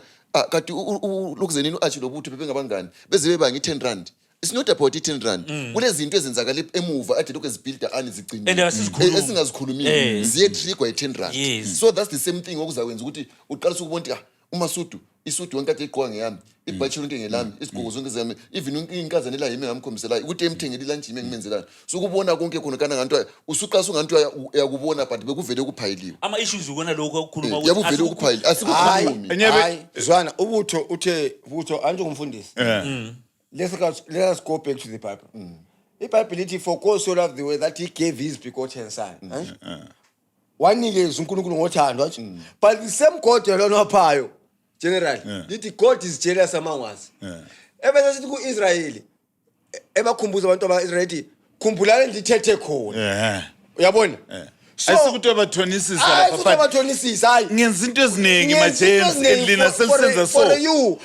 kati lokuzenini uachi lobutho bebengabangani beze beba ngi10 rand. It's not about 10 rand. Kulezinto ezenzakala emuva ade lokho ezibuilder ani zigcinile esingazikhulumile ziye trigger 10 rand. So that's the same thing okuzawenza ukuthi uqalisa ukubona ukuthi umasudu isudu wonke ade igqoka ngeyami ibhatshi lonke ngelami isigqoko zonke zami even inkazana la yimi ngamkhombisela ukuthi emthengele lunch ime ngimenzelana so kubona konke khona kana ngantu usuqalisa ngantu yakubona but bekuvele kuphayiliwe ama issues ukona lokho okukhuluma ukuthi yakuvele kuphayili asikukhulumi hayi zwana ubutho uthe butho anje kumfundisi let us go back to the Bible. The Bible ithi for God so loved the way that he gave his begotten son. Wanikeza uNkulunkulu ngothando athi but the same God lona waphayo generally lithi God is jealous among us. Ebese sithi kuIsrayeli ebakhumbuza abantu abaIsrayeli khumbulani ndithethe khona. Uyabona? Ayisikuthi abathonisisa hayi lapha, futhi but abathonisisa hayi ngenza into eziningi Ngenza into ma-James eziningi and lina for- selisenza for so. you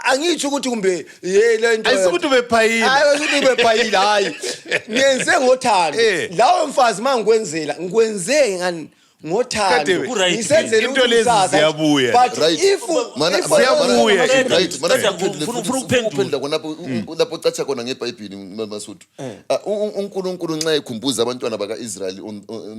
angitsho ukuthi kumbe le nto Ayisikuthi ubephayile. hayi ukuthi ubephayile hayi ngenze ngothando lawo mfazi mangikwenzela ngikwenze ngani ngothando Kadebe, Ku-right. ngisenzele Into lezi ukusasa. ziyabuya. But Right. if Mana- if- ziyabuya. Right, mana Cacca, ngikuphendule ufuna futhi, ukuphendula. ukuphendula khonapho lapho catsha khona ngebhayibhili Masuthu. uNkulunkulu nxa ekhumbuza abantwana baka-Israyeli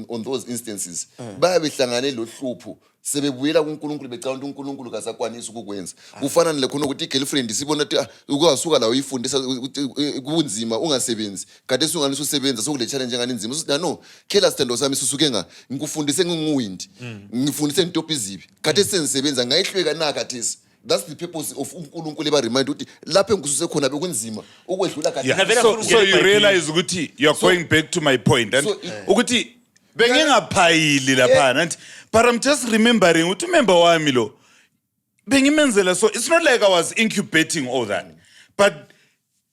on those instances bayabe behlangane lohlupho sebebuyela kuNkulunkulu becabanga ukuthi uNkulunkulu kasakwanisi ukukwenza. Kufana nalekhona ukuthi i-girlfriend sibona ukuthi ukasuka lawo uyifundisa ukuthi kunzima ungasebenzi. Kade sunganisa usebenza sokule challenge ngani nzima. Usithi no, khela sithando sami sisuke nga ngikufundise nginguwindi. Ngifundise ngitopha izibi. Kade sengisebenza ngayihlweka na khathesi. That's the purpose of uNkulunkulu eba remind ukuthi lapho engikususe khona bekunzima ukwedlula kade. Yeah. Navela So ngifuna you ukungena realize ukuthi you're going back to my point and ukuthi bengingaphayili laphana and but I'm just remembering ukuthi umember wami lo bengimenzela, so it's not like I was incubating all that, but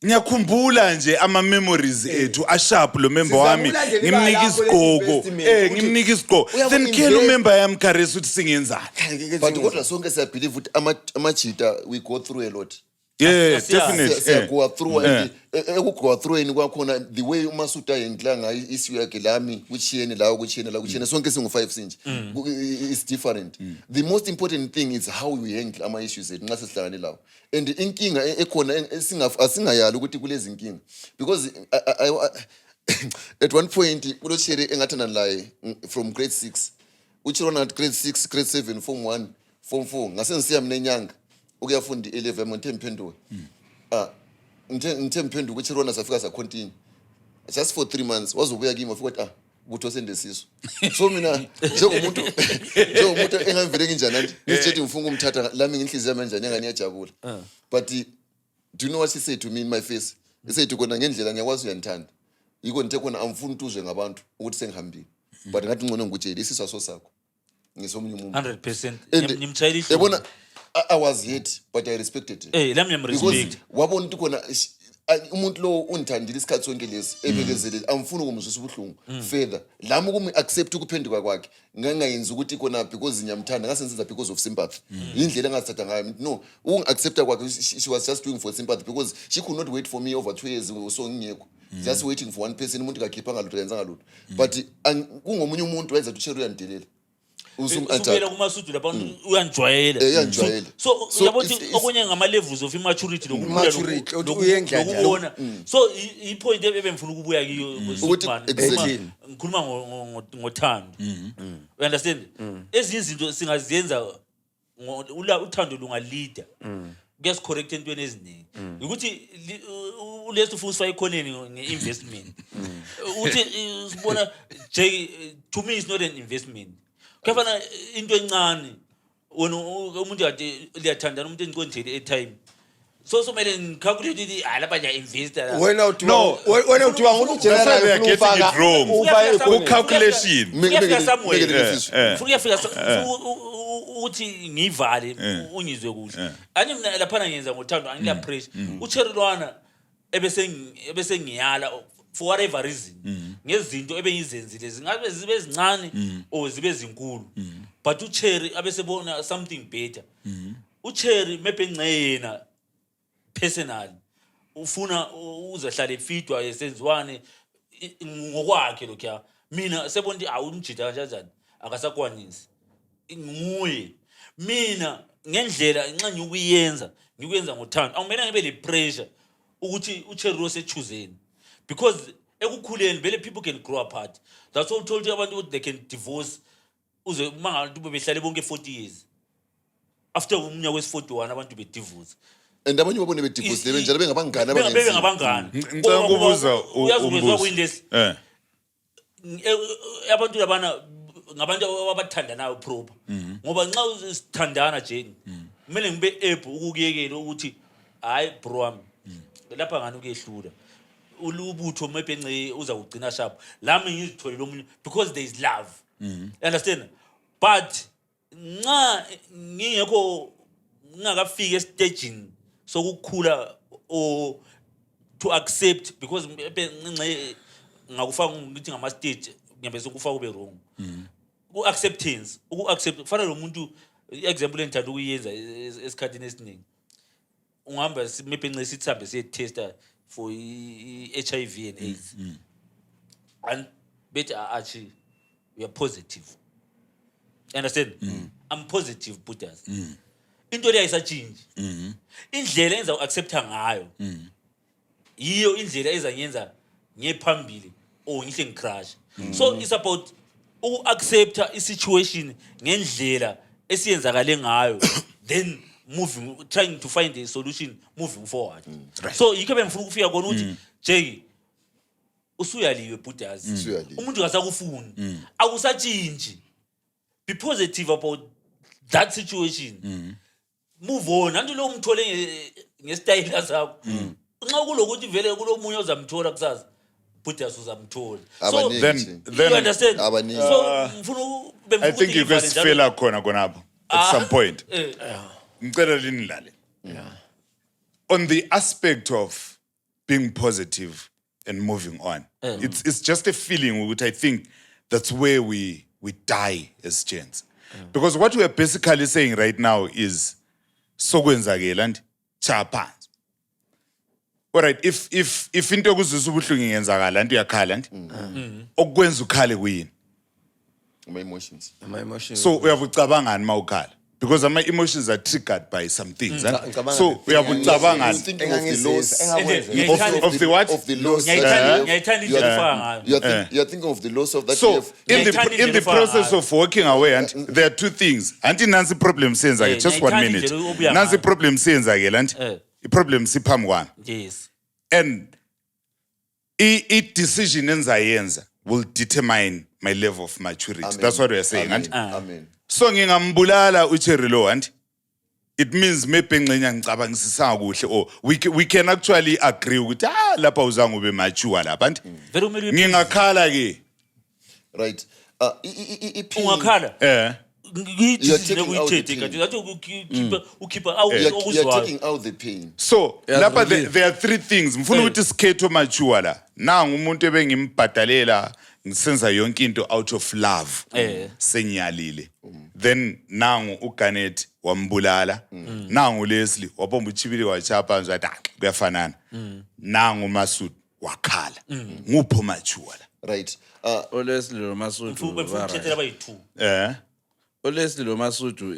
ngiyakhumbula nje ama memories ethu asharp lo member wami Sizakulandela ngimnika ibala lakho isigqoko le-investment, ukuthi ngimnika isigqoko uyabu- then khela umember yami Karesi ukuthi singenzani. But kodwa sonke siyabelieve ukuthi amajita we go through a lot. Yeah, Siyazi. definitely. Siyagoa through and ekugoa through kwakhona the way uMasuta yengila ngayo issue yakhe lami kuchiyene la kuchiyene sonke singu 5 sinje is different. The most important thing is how we handle ama issues ethu nxa sesihlangane lawo, and inkinga ekhona asingayali ukuthi kulezi inkinga because at one point kulochere engathana laye from grade 6 uchirona at grade 6 grade 7 form 1 form 4 ngase ngisiya mina enyanga ukuyafunda i-11 ngithe mphenduka ngithe mphenduka ukuthi rona safika sa continue just for 3 months wazobuya kimi wafika ukuthi butho sendesiso. So mina njengomuntu engavele nginjani nje ngithi ngifuna ukumthatha lami nginhliziyo yami njani engani yajabula, but do you know what she said to me in my face? He said kona ngendlela ngiyakwazi uyanithanda yiko nithe khona amfuni utuzwe ngabantu ukuthi sengihambile, but ngathi ngcono ngikutshela isizwe sakho ngisomunye umuntu 100% nimchayela yabona. I was hurt but I respected it. lami Because ngiyamrespect. wabona ukuthi khona umuntu lo undithandile isikhathi sonke lesi ebekezelele amfuni ukumzwisa ubuhlungu further lami accept ukuphenduka kwakhe ngangayenza ukuthi khona because ngiyamthanda ngasenzenza because of sympathy. Indlela engasithatha ngayo no accepta kwakhe, she was just doing for sympathy because she could not wait for me over 2 years so ngiyekho just waiting for one person umuntu kakhipha ngalutho yenza ngalutho, but kungomunye umuntu wenza ukuthi uyandidelela Usubela kuMasudu lapha uyanjwayela. uyanjwayela. So So yabo it's- okunye ngama levels of immaturity Immaturity, uthi uyengla njalo. lokubona. So i point ebengifuna ukubuya kiyo Ukuthi exactly. ngikhuluma ngothando. You understand? Ezinye izinto singaziyenza uthando lungalida. Kuyasicorrect entweni eziningi. Ukuthi uleso futhi fayikhoneni nge-investment. Uthi sibona to me it's not an investment. Kufana into encane wena umuntu kade liyathandana umuntu encontrate airtime. So kumele ngicalculate ukuthi lapha nje invest la. wena uthi No. wena uthi wangu That's why we are general getting it wrong. Ufaka Calculation. Ufika somewhere. Make Ufika uthi ngivale ungizwe kuhle. Anje mina lapha ngiyenza ngothando angila pressure. Ucherilwana ebese ngiyala for whatever reason ngezinto ebengizenzile zingabe zibe zincane or zibe zinkulu, but uCherry abesebona something better. uCherry maybe ngcena personal ufuna uzahlale fitwa esenziwane ngokwakhe lokho mina sebona ukuthi awumjida kanjani akasakwanisi nguye mina ngendlela nxa ngikuyenza ngothando awumele ngibe le pressure ukuthi uCherry osechuzeni because ekukhuleni vele people can grow apart. That's what I told you abantu they can divorce uze mangabantu behlale bonke 40 years after umnyaka wesi41 abantu be divorce and abanye babone bedivorce benjalo bengabangani bebe ngabangani. Ngicela ukubuza uyazungezwa kuyilesi Eh. abantu labana ngabantu abathandanayo proper ngoba nxa usithandana Jane kumele ngibe able ukukuyekela ukuthi hayi bro wami lapha ngani ukuyehlula ulubutho maybe ngce uza kugcina sharp lami ngizithole lomunye because there is love. Understand? But nxa ngingekho ngingakafika estaging sokukhula or to accept because ngce ngakufaka ukuthi ngama stage ngiyabese ukufaka ube wrong ku acceptance uku-accept kufanele lo muntu example engithanda ukuyenza esikhathini esiningi ungihamba maybe nce sithambe siye-testa for i-HIV and AIDS and bethi achi we are positive understand I'm positive Buddhas into le ayisatshintshi indlela enza uaccepta ngayo yiyo indlela ezanyenza ngephambili ngihle ngicrash so it's about uaccepta isituation ngendlela esiyenzakale ngayo then trying to find a solution moving forward so yikho bengifuna ukufika kona ukuthi Jay usuyaliwe Buddhas umuntu ngasakufuni akusatshintshi be positive about that situation move on anti lo umthole ngesitayile sakho nxa kulokuthi vele kulomunye ozamthola kusasa Buddhas uzamthola so Abaningi. you understand Abaningi. so mfuna I think you guys feel khona khonapho at some point ngicela linilale on the aspect of being positive and moving on it's just a feeling which I think that's where we die as gents because what we are basically saying right now is sokwenzakela and chaphansi alright if into ekuzwisa ubuhlungu ingenzakala anti uyakhala anti okwenza ukhale kuyini My emotions. so uyavucabangani mawukhala because my emotions are triggered by some things Ngicabanga so nge- You're uyavucabangani thinking of the loss. of the what Of the loss. ngiyayithanda You indlela are- efaka ngayo You're thinking of the loss of that. so you have- in the process of walking away and there are two things anti nansi problem siyenzake just 1 ngiyayithanda minute indlela obuya nansi ngayo. problem siyenzake anti iproblem siphambi kwami yes and i-decision enzayenza will determine my level of maturity Amen. that's what we're saying Amen. anti Amen. so ngingambulala uCherry lo anti it means maybe ngcenya ngicabangisisa kuhle or we can actually agree ukuthi lapha uzange ube mature lapha anti vele umele ngingakhala ke Right. Pain. ungakhala You're taking out the kuyithethe pain. kanti ngathi ukhipha You're okuzwayo taking out the pain. so Yes, lapha relief. there are three things mfuna ukuthi sikhethe mature la nanga umuntu ebengimbhadalela ngisenza yonke into out of love senyalile then nangu uGanet wambulala nangu Leslie wabomba uchibile wachapa nje athi kuyafanana nangu Masudi wakhala ngupho mature la Right. Oleslie lo Masudu mfuna ukuthethela bayi-2 Oleslie lo Masudu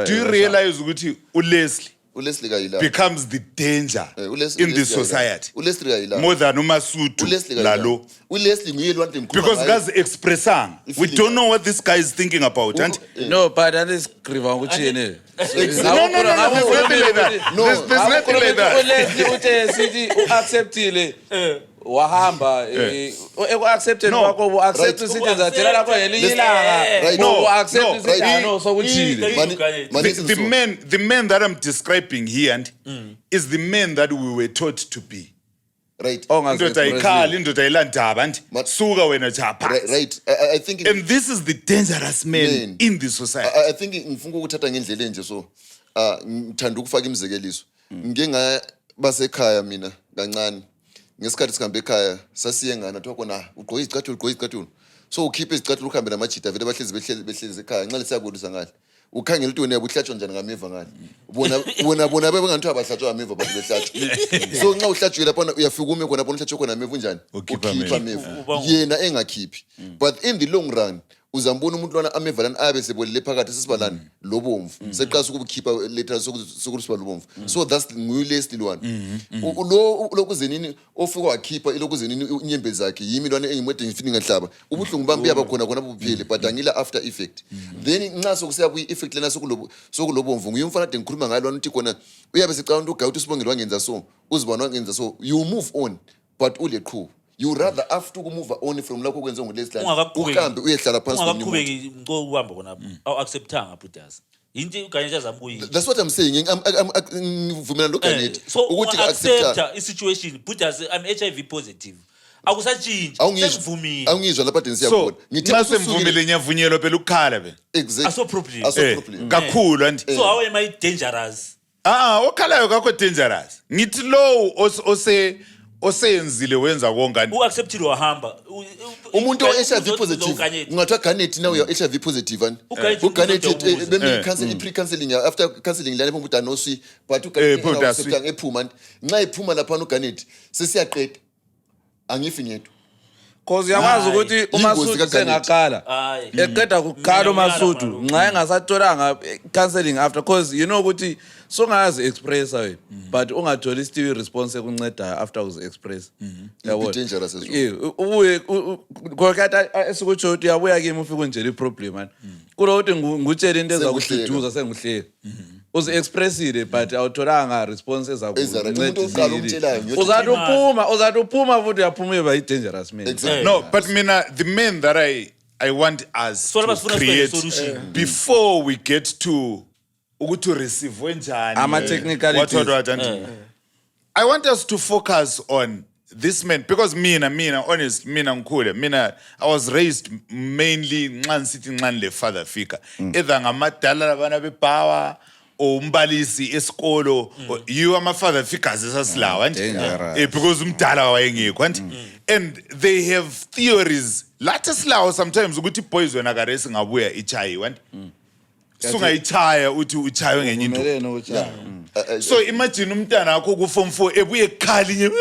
do you realize ukuthi uLeslie uLeslie kayila. becomes the danger uLeslie- in this uLeslie kayila. society uLeslie kayila. more than uMasudu uLeslie kayila. lalo uLeslie nguye lo anti ngikhuluma because ngaye. guys expressing we Ifeeling. don't know what this guy is thinking about and No, but that is griva ukuthi yena. there's nothing like that No. there's nothing like that Oleslie uthe sithi uacceptile wahamba eku-accepteni No. kwakho uaccept Right. sithi nzathela lapho ngelinye ilanga Right. no No, uaccept no, sithi right. no sokuthile the man that I'm describing here and is the man that we were taught to be Right. indoda ayikhala indoda ayilandaba and suka wena chapha Right. I think and this is the dangerous man in the society I think ngifuna ukuthatha ngendlela enje so ngithanda ukufaka imizekeliso ngike ngabasekhaya mina kancane ngesikhathi sihambe ekhaya sasiyengana thiwa khona ugqoka izicathulo so ukhiphe izicathulo uhambe namajita vele behlezi ekhaya nxa lesiyakolisa ngahle ukhangela ukuthi wena ubuhlatshwa njani ngameva ngahle bona bebengathiwa bahlatshwa ngameva but behlatshwa so nxa uhlatshwe lapha uyafika ume khona bona uhlatshwe khona ngameva njani Ukhipha ukhipha ameva yena engakhiphi but in the long run uzambona umuntu lwana ameva lana abe sebolile phakathi sesibalani lobomvu seqasa ukukhipha later sokusiba lobomvu so that's nguyulesli lwana lo lokuzenini ofika wakhipha ilokuzenini inyembe zakhe yimi lwana engimwede ngifini ngahlaba ubuhlungu bami buyaba khona buphele but angila after effect then nxa sokusiya ku effect lena sokulobomvu nguyumfana de ngikhuluma ngayo lwana uthi khona uyabe secala umuntu uGawuthi Sibongile wangenza so uzibona wangenza so you move on but uleqhubu you rather after to move on from lakho kwenze ngolesland uhambe uyehlala phansi ungaqhubeki ngokuhamba khona awu-acceptanga Buddhas into uGanet azama ukuyini that's what I'm saying ngivumelana noGanet so ukuthi accepta i-situation Buddhas I'm HIV positive akusatshintshi sengivumile awungizwa lapha deni so siyabona ngithi masemvumile ngiyavunyelwa phela ukukhala phela exactly aso problem kakhulu and so how am I dangerous okhalayo kakho dangerous ngithi low ose oseyenzile wenza konke U-acceptile wahamba. umuntu o-HIV positive uKanye. ungathiwa Garnet now you're HIV positive ani uGarnet uGarnet ubuza. i-pre-counseling after counseling lana phumbuta noswi but phumbuta uGarnet ephuma nxa iphuma lapha uGarnet sesiyaqeda angifi ngedwa cause uyakwazi ukuthi Yingozi uMasuthu kaGarnet. sengaqala Hayi. eqeda ukukhala uMasuthu nxa engasatholanga counseling after cause you know ukuthi songazi expressa wena but ungatholi isitiwi response ekuncedayo after uzi express It'd be dangerous as well. ubuye kokata esikutsho ukuthi uyabuya kimi ufike unjela iproblem man kulo ukuthi ngutshela into ezakuhluduza sengihleka uzi expressile but awutholanga response Umuntu oqala umtshelayo, ezakuncedisa uzathi uphuma futhi uyaphuma eba dangerous man Exactly. No, but mina, the men that I want us So to labafuna create solution. before we get to receive wenjani. Ama-technicalities. What. I want us to focus on this man because mina honest mina ngikhule mina I was raised mainly nxa nsithi nxa le father figure either ngamadala labana bepower or umbalisi esikolo you ama father figures esasilawa Dangerous. because umdala wayengekho and they have theories lathi silawo sometimes ukuthi boys wena kare singabuya ichayiwa sungayichaya uthi uchayiwe ngenye into Umelene ukuthi so imagine umntana wakho ku form 4 ebuye ekhali nje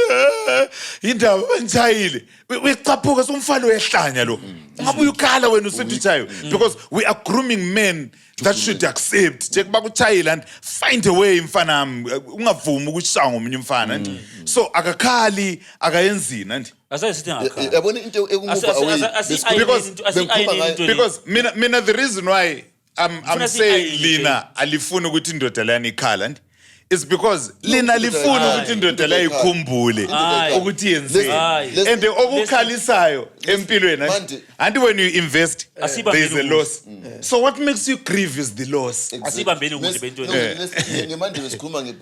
indaba banjayile uyacaphuka somfalo wehlanya lo ungabuye ukhala wena usithi uchayiwe because we are grooming men that should accept nje kuba kuchayile and find a way mfana ungavumi ukushaya ngomunye umfana so akakhali akayenzina nje Asayisithi ngakhala. yabona into ekumove away because mina the reason why I'm Ufuna saying si-ayine lina alifuni ukuthi indoda lana ikhala it's because lina lifuna ukuthi indoda la ikhumbule Aye. ukuthi yenzeni Aye. and okukhalisayo empilweni Manje- and when you invest there is a Asibambeni loss so what makes you grieve is the loss Asibambeni kuhle bentweni. ngemanje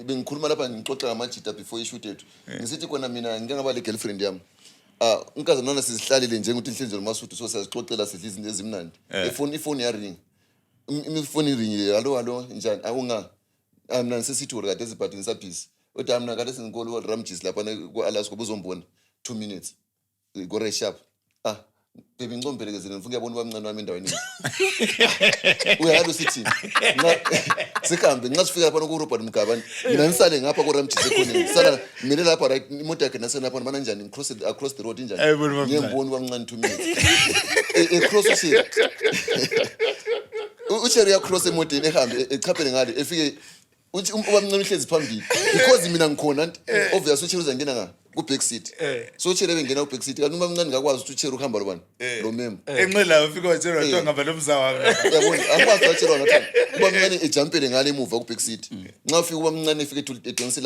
bengikhuluma lapha ngixoxa ngamajita before ishoot yethu ngisithi khona mina ngike ngaba le girlfriend yami unkazana nana sizihlalile njengokuthi inhliziyo noMasuthu so siyazixoxela sidla izinto ezimnandi ifoni yaring imifoni iringile hallo njani awunga mina ngisesithi uri kade sibhathi ngisabhizi uthi mina kade singikolo Ramjis lapha ku-Alaska buzombona 2 minutes gore sharp baby ngicomphelekezele ngifuna uyabona ubamncane wami endaweni uyalo sithi sikambe nxa sifika lapha ku-Robert Mgabane mina ngisale ngapha ku-Ramjis ekhoneni sala mina lapha right imoto yakhe nasenapha bana njani across the road njani ngiyembona ubamncane 2 minutes across ushiri ushiri uyacross emoteni ehambe echaphele ngale efike ubamncane uhlezi phambili because mina ngikhona obvious ushiri uzangena nga ku-back seat so uChere bengena ku-back seat kanti ubamncane ngakwazi ukuthi uChere ukuhamba lobani lo memo enxela ufika watshelwa wathiwa ngaba nomzawa yabona angikwazi watshelwa ngathi ubamncane ejampele ngale emuva ku-back seat nxa ufika ubamncane efike edonsa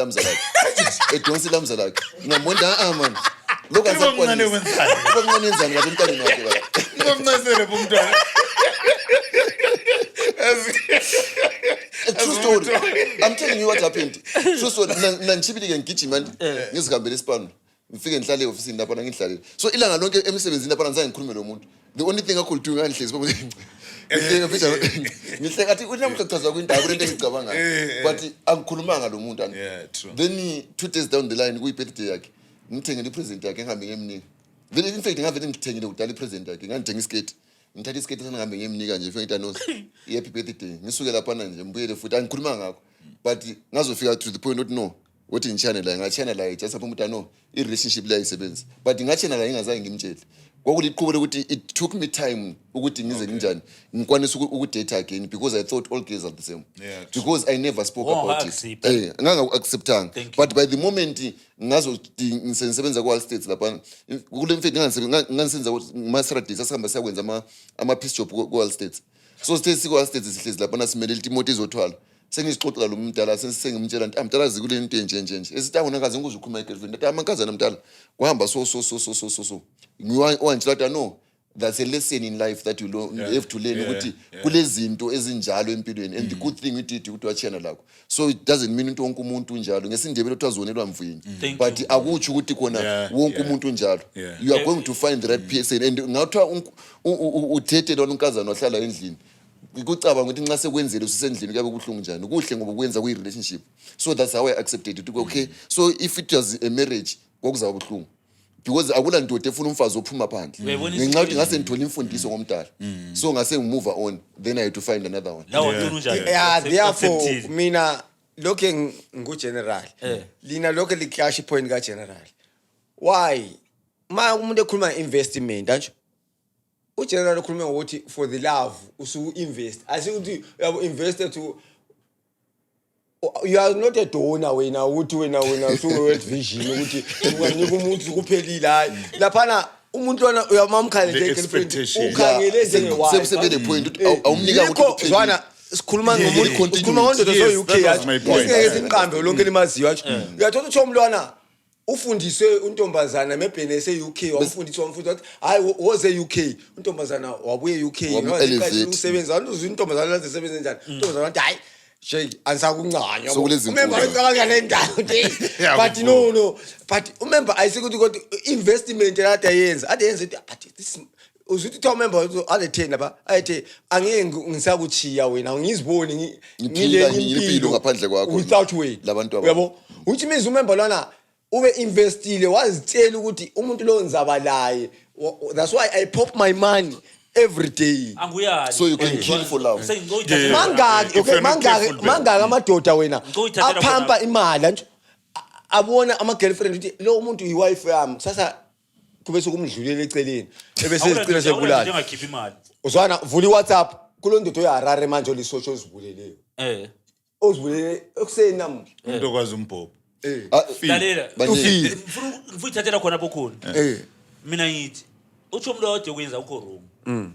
ilamza lakhe ngambona man lokhu ubamncane asakwanisa wenzani ubamncane enzani kahle emntwaneni wakhe baba ubamncane bomntwana A true story. I'm telling you what happened. True story. Nangichibile ngigijima ngizihambele esipano. Ngifike ngihlale e-office lapha ngidlalile. So ilanga lonke emsebenzini lapha ngizange ngikhulume nomuntu. The only thing I could do ngihlezi baba. Ngihleka athi unamuntu chaza kwindaba into engicabanga. But angikhulumanga lo muntu ani. Yeah, true. Then 2 days down the line kuyi-birthday yakhe. Ngithengele i-present yakhe ngihambe ngiyemnika. Then in fact ngavele ngithengile udala i-present yakhe ngangithenga iskate. Ngithatha isiketi sangihambe ngiyemnika nje fika intanosi happy birthday ngisuke lapha nje mbuyele futhi angikhuluma ngakho but ngazofika to the point not no uthi ngichana la ngachana la just apha umuntu no I relationship la isebenza but ngachana la ingazange ngimtshele kwakuliqhubule ukuthi it took me time ukuthi ngize njani ngikwanisa ukudate again because I thought all girls are the same because I never spoke about it nganga acceptanga but by the moment ngazo ngisebenza kwa states lapha kule mfethu ngangisenza masterate sasihamba siyakwenza ama piece job kwa states so states kwa states sihlezi lapha nasimele itimoti ezothwala sengizixoxela lo mdala sengimtshela nti amdala zikule into nje esithi awunakaze nguze ukhuluma girlfriend nti amankazana mdala kuhamba so ngiwantshela no that's a lesson in life that you have to learn ukuthi kulezinto ezinjalo empilweni and the good thing with it ukuthi wachena lakho so it doesn't mean ukuthi wonke umuntu unjalo ngesindebele ukuthi wazonelwa mvuyini but akuthi ukuthi khona wonke umuntu unjalo you are going to find the right person and ngawuthiwa uthethe lona unkazana wahlala endlini ukucaba ukuthi nxa sekwenzele usisendlini kuyabe kuhlungu njani kuhle ngoba kwenza kuyi relationship so that's how I accepted it okay so if it was a marriage kokuzaba buhlungu because akula ndoda efuna umfazi ophuma phandle Uyayibona ngenxa yokuthi ngase ngithola imfundiso ngomdala so ngase ngimove on then I had to find another one lawa ntoni unjani Yeah, therefore Acceptile. mina lokho ngu-general lina lokho liklash point ka-general why ma umuntu ekhuluma nge-investment antsho ugeneral ukhuluma ngokuthi for the love usu-invest asikuthi uyabo-investe to you are not a donor wena ukuthi wena usu-world vision ukuthi unganika umuntu kuphelile hayi laphana umuntu lona uyamamkhangele The girlfriend expectation. ukhangele njenge-wife Sebesebe the point ukuthi awumnika yikho ukuthi zwana sikhuluma ngomuntu sikhuluma ngondoda Yes, so-UK that was my point. singeke simqambe lonke limaziyo atsho uyathola ukuthi omlwana ufundiswe untombazana maybe nese-UK wamfundisa wathi hayi woze UK untombazana wabuye UK Wamu-elevate. usebenza wantuza intombazana lazisebenze njani untombazana wathi hayi shake angisakuncanya So kulezi umemba nkundla. ngicabanga le ndawo Yeah, but no but umemba ayisikuthi kodwa investment ade yenza but this uzuthi uthiwa umemba ale 10 lapha ayethe angeke ngisakuchiya wena ngiziboni Ngiphila impilo ngaphandle kwakho. without way Labantu aba- uyabo uthi mizi umemba lwana ube investile wazitshela ukuthi umuntu lo ngizabalaye that's why I pop my money every day anguyali So you can kill for love. Sengiyithathela- mangaki If you're not careful, mangaki amadoda wena Ngiyithathela aphampa imali nje abona ama girlfriend ukuthi lo muntu uyiwife yami sasa kube sokumdlulela eceleni ebese Awula sicina nje- awula nje sebulala engakhiphi imali uzwana vula iWhatsApp kulo ndodo uyaharare manje olisotsho ozivuleleyo ozivulele ekuseni namuhla umuntu okwazi umbhobho lalela Baningi. ufile ngifuna uyithathela khona apho khona mina ngithi uthi umlode kwenza ukho wrong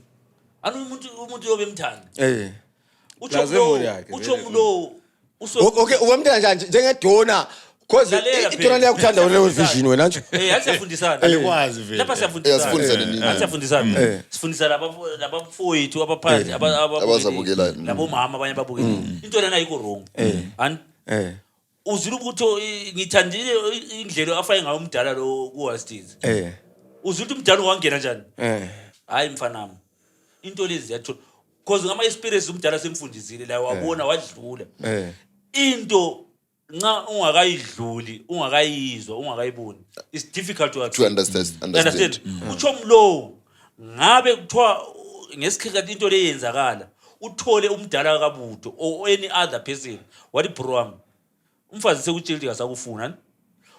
anu umuntu yobe emthanda uthi Plaza imoli yakhe, uthi very umlo okay uwemntana njani njengedona cause Lalela idona phela. liyakuthanda wena vision wena nje hathi siyafundisana Alikwazi vele. lapha siyafundisana nini? hathi siyafundisana sifundisana labafowethu abaphansi Abazabukelayo. labomama abanye ababukelayo into lena ayikho wrong and uzile ukuthi ngithandile indlela afake ngayo umdala lo kuwastizi uzile ukuthi umdala ungangena njani hayi mfanami into lezi ziyathola because ngama experience umdala semfundisile la wabona wadlula into nxa ungakayidluli ungakayizwa ungakayiboni it's difficult To understand. understand utsho mlo ngabe kuthiwa ngesikhathi into leyenzakala uthole umdala kabutho or any other person wathi bro wami umfazi sekutshela ngasakufuna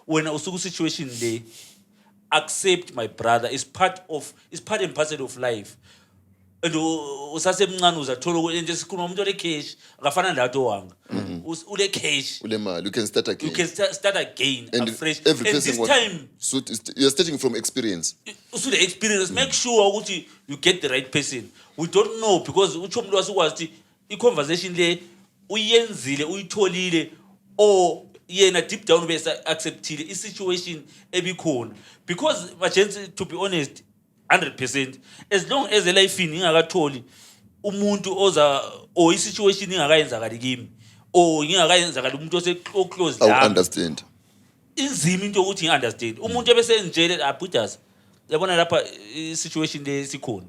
wena usuku situation le accept my brother is part and parcel of life and usasemncane uzathola ukuthi sikhuluma umuntu ole cash akafana nato wanga ule cash Ule mali, you can start again. you can start again And afresh every and person this wants- time So you're starting from experience. usule experience make sure ukuthi you get the right person we don't know because uthi umuntu wasikwazi ukuthi i-conversation le uyenzile uyitholile or yena deep down bese acceptile i-situation ebikhona because majensi to be honest 100% as long as life ingakatholi umuntu oza or i-situation ingakayenzakali kimi or ingakayenzakali umuntu oclose I la understand. inzima into ukuthi ngi-understand umuntu ebese ngitshele abhudas yabona lapha i-situation le sikhona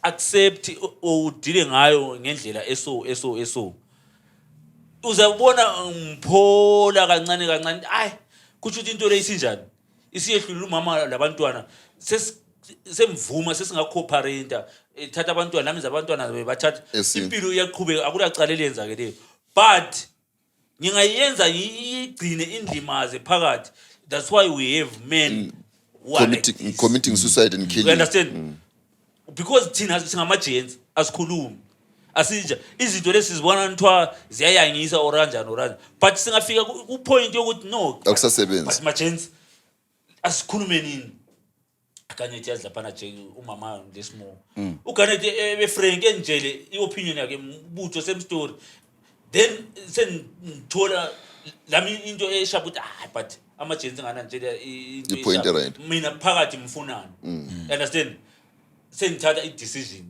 accept udile ngayo ngendlela eso uzabona ngiphola kancane kancane ay kusho ukuthi into le isinjani isiyehlula umama labantwana semvuma sesingakhoparenta thatha abantwana nami zabantwana bebathatha Yes, impilo iyaqhubeka akulacala lenza ke le but ngingayenza igcine indimaze phakathi that's why we have men who are like this. Committing suicide and killing. You understand because thina singamajensi asikhulumi asija izinto lezi sizibona ntwa ziyayangisa oranjani but singafika ku point yokuthi no Akusasebenzi. but majensi asikhulume nini akanethi yazi lapha nje umama lesimo uganethi ebefrank enjele iopinion yakhe mbutho same story then senithola lami into eshabu ukuthi but amajensi ngana nje into I-point right. mina phakathi mfunani understand sengithatha i-decision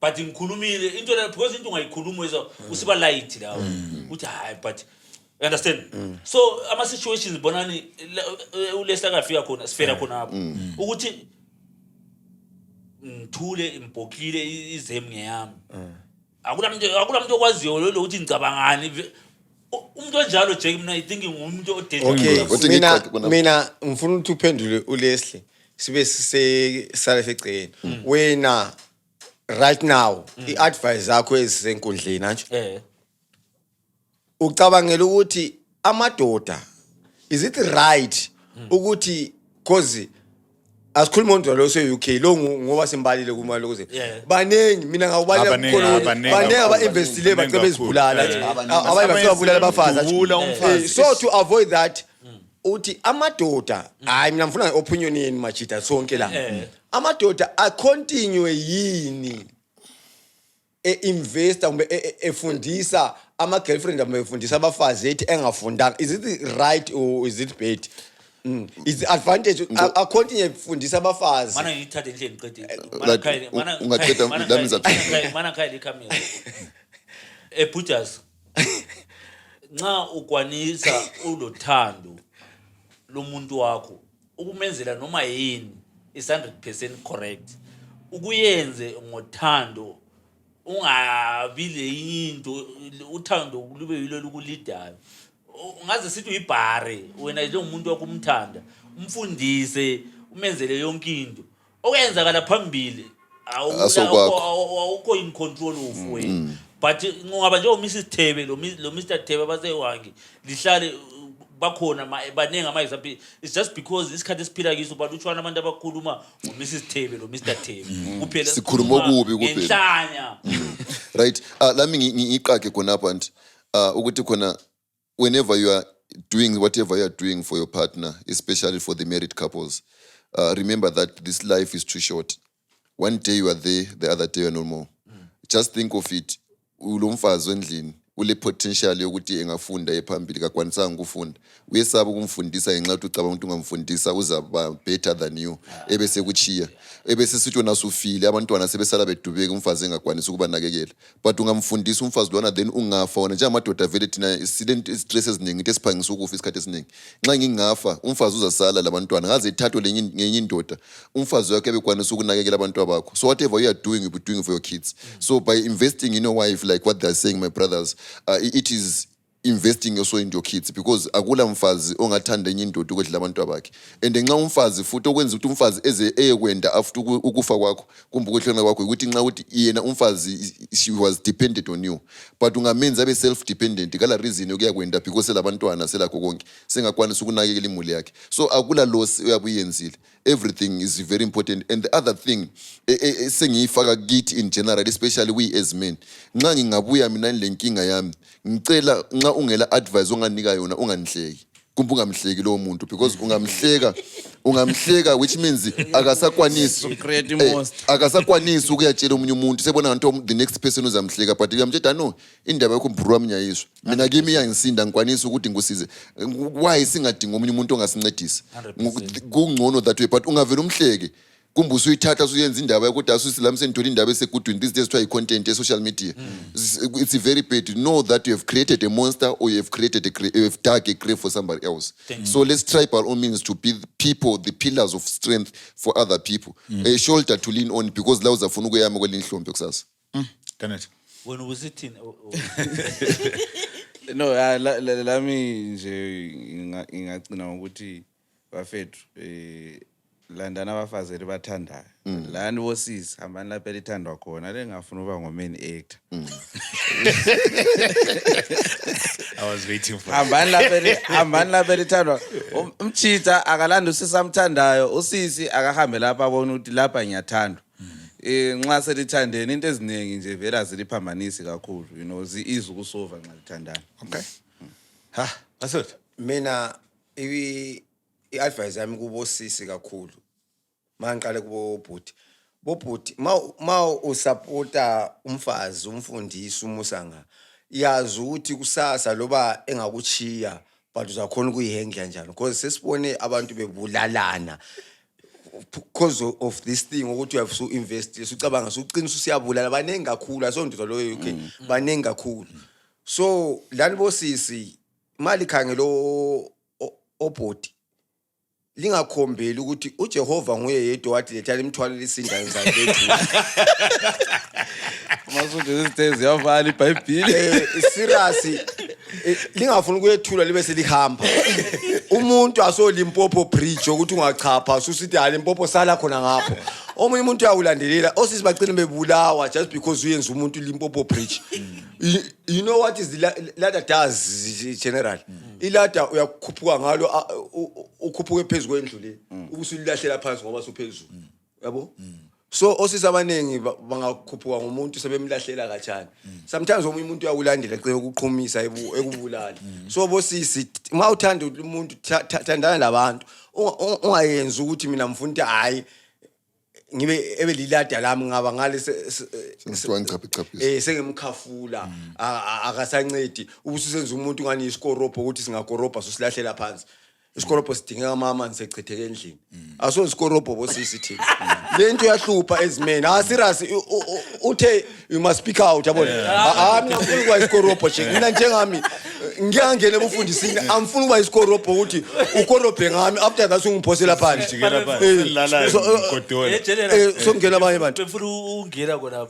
but ngikhulumile into la because into ungayikhuluma usiba light lawo uthi hayi but you understand so ama situations bonani ulesa kafika khona sifera khona apho ukuthi ngithule imbokile izemu ngeyami akula muntu okwaziyo lo ukuthi ngicabangani umuntu onjalo Jake mina I think ngumuntu Okay, odedile. Kodwa mina ngiqaqe khona. mina ngifuna ukuthi uphendule uLeslie. Sibe sisale feceni. Wena right now iadvice yakho ezisenkundleni anje. Ucabangela ukuthi amadoda is it right ukuthi cause asikhuluma umuntu lo se-UK lo ngoba simbalile kumali ukuze baningi mina ngawubalela Abaningi, kukhona abaningi baningi kakhulu. aba-investile bacebe Abaningi bezibulala kakhulu. abanye babulala abafazi Dubula umfazi. so to avoid that uthi amadoda hayi mina ngifuna opinion yeni machita sonke la amadoda a continue yini investor kumbe efundisa ama girlfriend amefundisa abafazi ethi engafundanga is it right or is it bad is the advantage a continue efundisa abafazi Mana ngithathe nje ngiqede. Like, ungaqeda, that means that- Mana khayile camera. Butchers. Nxa ukwanisa ulothando lomuntu wakho ukumenzela noma yini is 100% correct. Ukuyenze ngothando ungabi le into uthando lube yilo lokulidayo. Ngaze sithi uyibhare wena lo umuntu wakho umthanda umfundise umenzele yonke into okwenzakala phambili awukho in control of wena but ngoba nje uMrs Thebe lo Mr Thebe basewangi lihlale bakhona banenga ama example it's just because isikhathi esiphila kiso but utshwana abantu abakhuluma uMrs Thebe lo Mr Thebe kuphela Sikhuluma okubi kuphela. ngenhlanya Right. Lami ngiqaqe khonapha nje. Ukuthi khona whenever you are doing whatever you are doing for your partner, especially for the married couples, remember that this life is too short. One day you are there, the other day you are no more. Just think of it. Ulomfazi wendlini ule potential yokuthi engafunda ephambili kakwanisanga ukufunda. Uyesaba ukumfundisa ngenxa yokuthi ucabanga ukuthi ungamfundisa uzaba better than you. Ebese kuchiya. Ebese sithi wona usufile abantwana sebesala bedubeka umfazi engakwanisa ukuba nakekela. But ungamfundisa umfazi lona then ungafa wona nje amadoda vele thina silent stress eziningi into esiphangisa ukufa isikhathi esiningi. Nxa ngingafa umfazi uzasala labantwana ngaze ithathwe ngenye indoda. Umfazi wakhe ebekwanisa ukunakekela abantwana bakho. So whatever you are doing you be doing for your kids. So by investing in your wife like what they are saying my brothers, it is investing also in your kids because akula mfazi ongathanda enye indoda ukwedla abantwana bakhe and nxa umfazi futhi okwenza ukuthi umfazi eze eyekwenda after ukufa kwakho kumbe ukuhlona kwakho ukuthi nxa uthi yena umfazi she was dependent on you but ungamenza abe self dependent kala reason yokuyakwenda because labantwana selakho konke sengakwanisa ukunakekela imuli yakhe so akula loss uyabuyenzile everything is very important and the other thing sengiyifaka kithi in general especially we as men nxa ngingabuya mina lenkinga yami ngicela nxa ungela advice onganika yona unganihleki kumbe ungamhleki lo muntu because ungamhleka which means akasakwanisi ukuyatshela umunye umuntu sebona nto the next person uzamhleka but uyamtshela no indaba yakho mbhuru wami nyayiswa mina kimi iyangisinda ngikwanisa ukuthi ngikusize why singadinga umunye umuntu ongasincedisa kungcono that way but ungavela umhleke kumbe usuyithatha usuyenza indaba yokuthi asusilami senithola indaba esegudwini these days try content social media it's very bad to know that you have created a monster or you have dug a grave for somebody else so let's try by all means to be the people the pillars of strength for other people a shoulder to lean on because la uzafuna ukuyama kwelinye ihlombe kusasa Kenneth. wena uzithini No, lami nje ngingagcina ngokuthi bafethu landana abafazeli bathandayo lani bosisi hambani lapha elithandwa khona lengafuna uba ngomain actor I was waiting for hambani lapha elithandwa umchitha akalanda usisi amthandayo usisi akahambe lapha abona ukuthi lapha ngiyathandwa nxa selithandeni into eziningi nje vele aziliphambanisi kakhulu you know izi ukusolva nxa lithandana Okay. That's it. mina i-advice yami kubosisi kakhulu mangiqale bobhuti ma usupporta umfazi umfundisi umusanga yazi ukuthi kusasa loba engakuchiya but uzakhona ukuyihenge kanjani because sesibone abantu bebulalana because of this thing ukuthi you have to invest ucabanga uqinisa usiyabulala banengi kakhulu asonto lo UK banengi kakhulu so lani bosisi mali khangelo obhodi lingakhombeli ukuthi uJehova nguye yedwa wathi lethana imthwalo lisinda ngizalo lethu masuthi izitezi yavala iBhayibheli serious lingafuni ukuyethula libe selihamba umuntu aso Limpopo bridge ukuthi ungachapha ususithi ha Limpopo sala khona ngapho omunye umuntu uyawulandelela osisi bagcina bebulawa just because uyenza umuntu Limpopo bridge you know what is the ladder does general iladder uyakhuphuka ngalo ukhuphuke phezulu kwendlu le ubusulilahlela phansi ngoba suphezulu yabo so osisi abanengi bangakhuphuka ngomuntu sebemlahlela kancane sometimes omunye umuntu uyawulandela cebe ukuqhumisa ekubulala so bosisi mawuthanda umuntu thandana labantu ungayenza ukuthi mina mfuna ukuthi hayi ngibe ebelilada lami ngaba ngale sengemkhafula akasancedi ubususenza umuntu ngani isikoropo ukuthi singakorobha sosilahlela phansi isikoropo sidingeka amanzi echitheke endlini aso isikoropo bosisi thina lento yahlupha ezimeni serious uthe you must speak out yabona mina ngifuna ukuba isikoropo nje mina njengami ngiyangena ebufundisini amfuna ukuba isikoropo ukuthi ukorobhe ngami after that ungiphosela phansi Lala ngodola. so ngena abanye abantu befuna ungena khona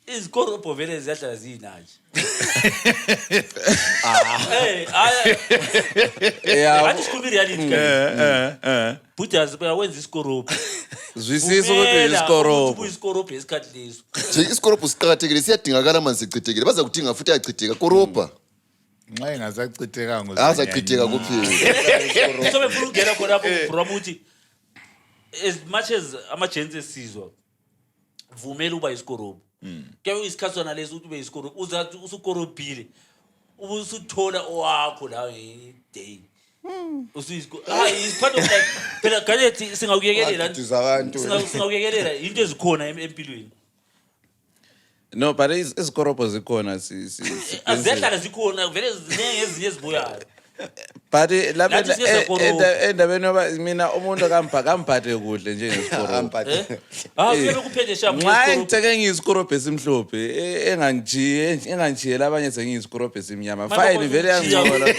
izikorobho vele ziyahlala ziyinaje athi sikhuluma reality but wenza isikorobo Zwisisa ukuthi isikorobo. isikorobo esikhathi leso nje isikorobho siqakathekile siyadingakala amanzi echithekile baza kudinga futhi ayachitheka korobha Nxa engasachithekanga azachitheka kuphela so befuna ungena khona from ukuthi as much as ama-gents esizwa vumela uba isikorobo ke isikhathi sona leso ukuthi ube isikorobo uzathi usukorobhile ubusuthola owakho la day is part of like phela gazethi singawuyekelela singawuyekelela into ezikhona empilweni No, but isikorobo zikhona azehlala zikhona vele ziningi ezinye ezibuyayo but Lathi siyenza korobho. endabeni yoba mina umuntu akamphathe kuhle nje ngesikorobo. kuye kuphethe shabu Nxa ngitheke ngiyisikorobo esimhlophe engangijiyela abanye sengiyisikorobo esimnyama fine vele yangcola.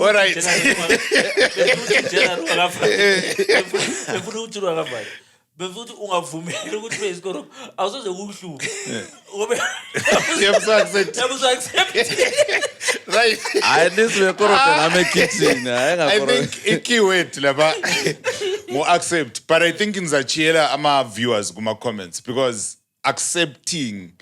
Alright. befuthi ungavumeli ukuthi ube isikorobo awusoze kukuhlupha ngoba Yabusaccept. Right. At least we korobhe ngame kitchen I ayengakorobe. think i-key word laba mo accept, but I think ngizachiyela ama viewers kuma comments because accepting,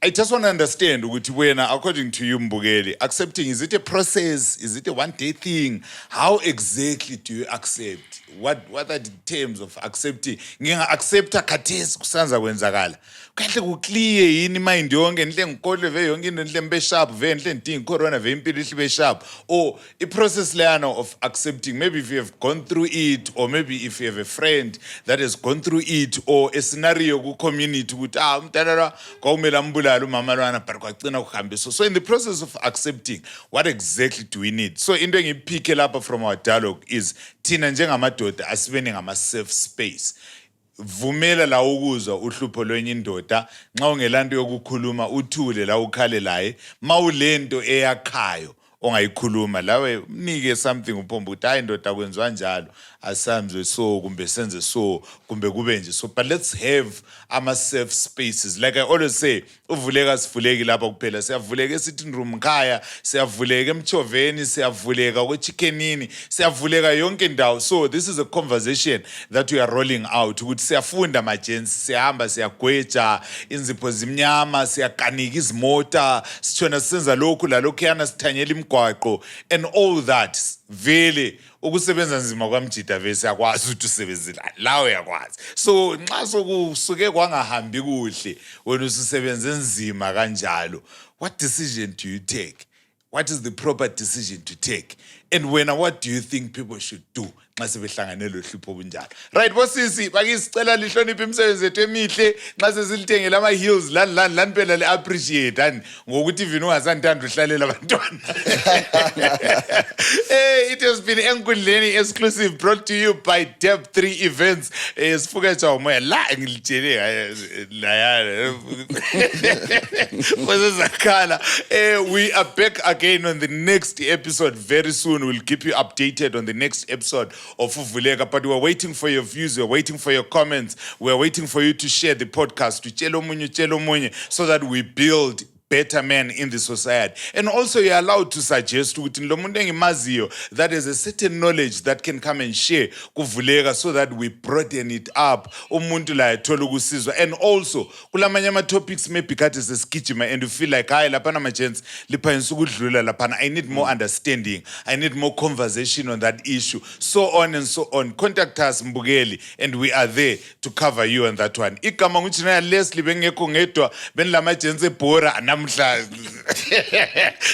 I just want to understand ukuthi wena according to you Mbukeli, accepting, is it a process, is it a one day thing? How exactly do you accept? What are the terms of accepting? Nginga accepta khathesi kusanza kwenzakala kahle ku clear yini mind yonke nhle ngikodle ve yonke into nhle mbe sharp ve nhle ndingi corona ve impilo ihle sharp, or a process leyana of accepting. Maybe if you have gone through it, or maybe if you have a friend that has gone through it, or a scenario ku community ukuthi umntana kwawumela mbulala umama lwana but kwagcina kuhambisa. So in the process of accepting, what exactly do we need? So into engiyiphike lapha from our dialogue is thina njengamadoda asibene ngama safe space. Vumela la ukuzwa uhlupho lwenye indoda nxa ungelanto yokukhuluma uthule la ukhale laye mawulento eyakhayo ongayikhuluma lawe mnike something uphomba ukuthi hayi indoda kwenziwa njalo asamzwe so kumbe senze so kumbe kube nje so. But let's have ama safe spaces. Like I always say, uvuleka sivuleki lapha kuphela, siyavuleka esitting room khaya, siyavuleka emchoveni, siyavuleka kwechickenini, siyavuleka yonke ndawo. So this is a conversation that we are rolling out ukuthi siyafunda ma-gents, siyahamba siyagweja inzipho zimnyama, siyakanika izimota, sithona sisenza lokhu lalokhuyana, sithanyela imigwaqo and all that. Vele ukusebenza nzima kwamjida vele siyakwazi ukuthi usebenze lawe yakwazi. So nxa sokusuke kwangahambi kuhle wena ususebenze nzima kanjalo, what decision do you take? What is the proper decision to take? And what do you think people should do nxa sebehlangane lohlupho obunjalo? Right bosisi bakisicela lihloniphe imisebenzi yethu emihle nxa sesilithengela ama heels lani phela le appreciate and ngokuthi even ungasandanda uhlalela abantwana. Hey, it has been Enkundleni exclusive brought to you by Depth 3 Events. Sifuketsha umoya la ngilitshele la we are back again on the next episode very soon. We'll keep you updated on the next episode of Uvuleka, but we're waiting for your views, we're waiting for your comments, we're waiting for you to share the podcast to Chelo Munye, so that we build better man in the society. And also you're allowed to suggest ukuthi lo muntu engimaziyo that is a certain knowledge that can come and share kuvuleka so that we broaden it up. Umuntu la ethola ukusizwa. And also kulamanye ama topics maybe kade sesigijima and you feel like hayi lapha na chance liphayisa ukudlula lapha. I need more understanding. I need more conversation on that issue. So on and so on. Contact us Mbugeli and we are there to cover you on that one. Igama ngithi na Leslie bengekho ngedwa benilama jense ebhora namhla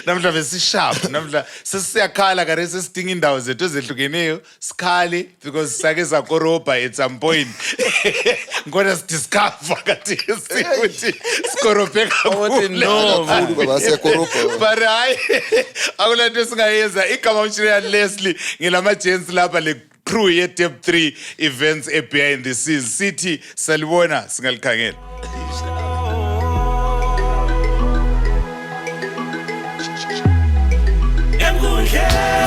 namhla besishap namhla sesiyakhala kare sesidinga indawo zethu ezehlukeneyo sikhali because sake sakorobha at some point ngoba sidiscover kathi ukuthi sikorobhe kakhulu no Basekorobha. but hayi akulanto singayenza igama ngithi Leslie ngilama jense lapha le crew ye Dep 3 events behind the scenes sithi salibona singalikhangela. Emkundleni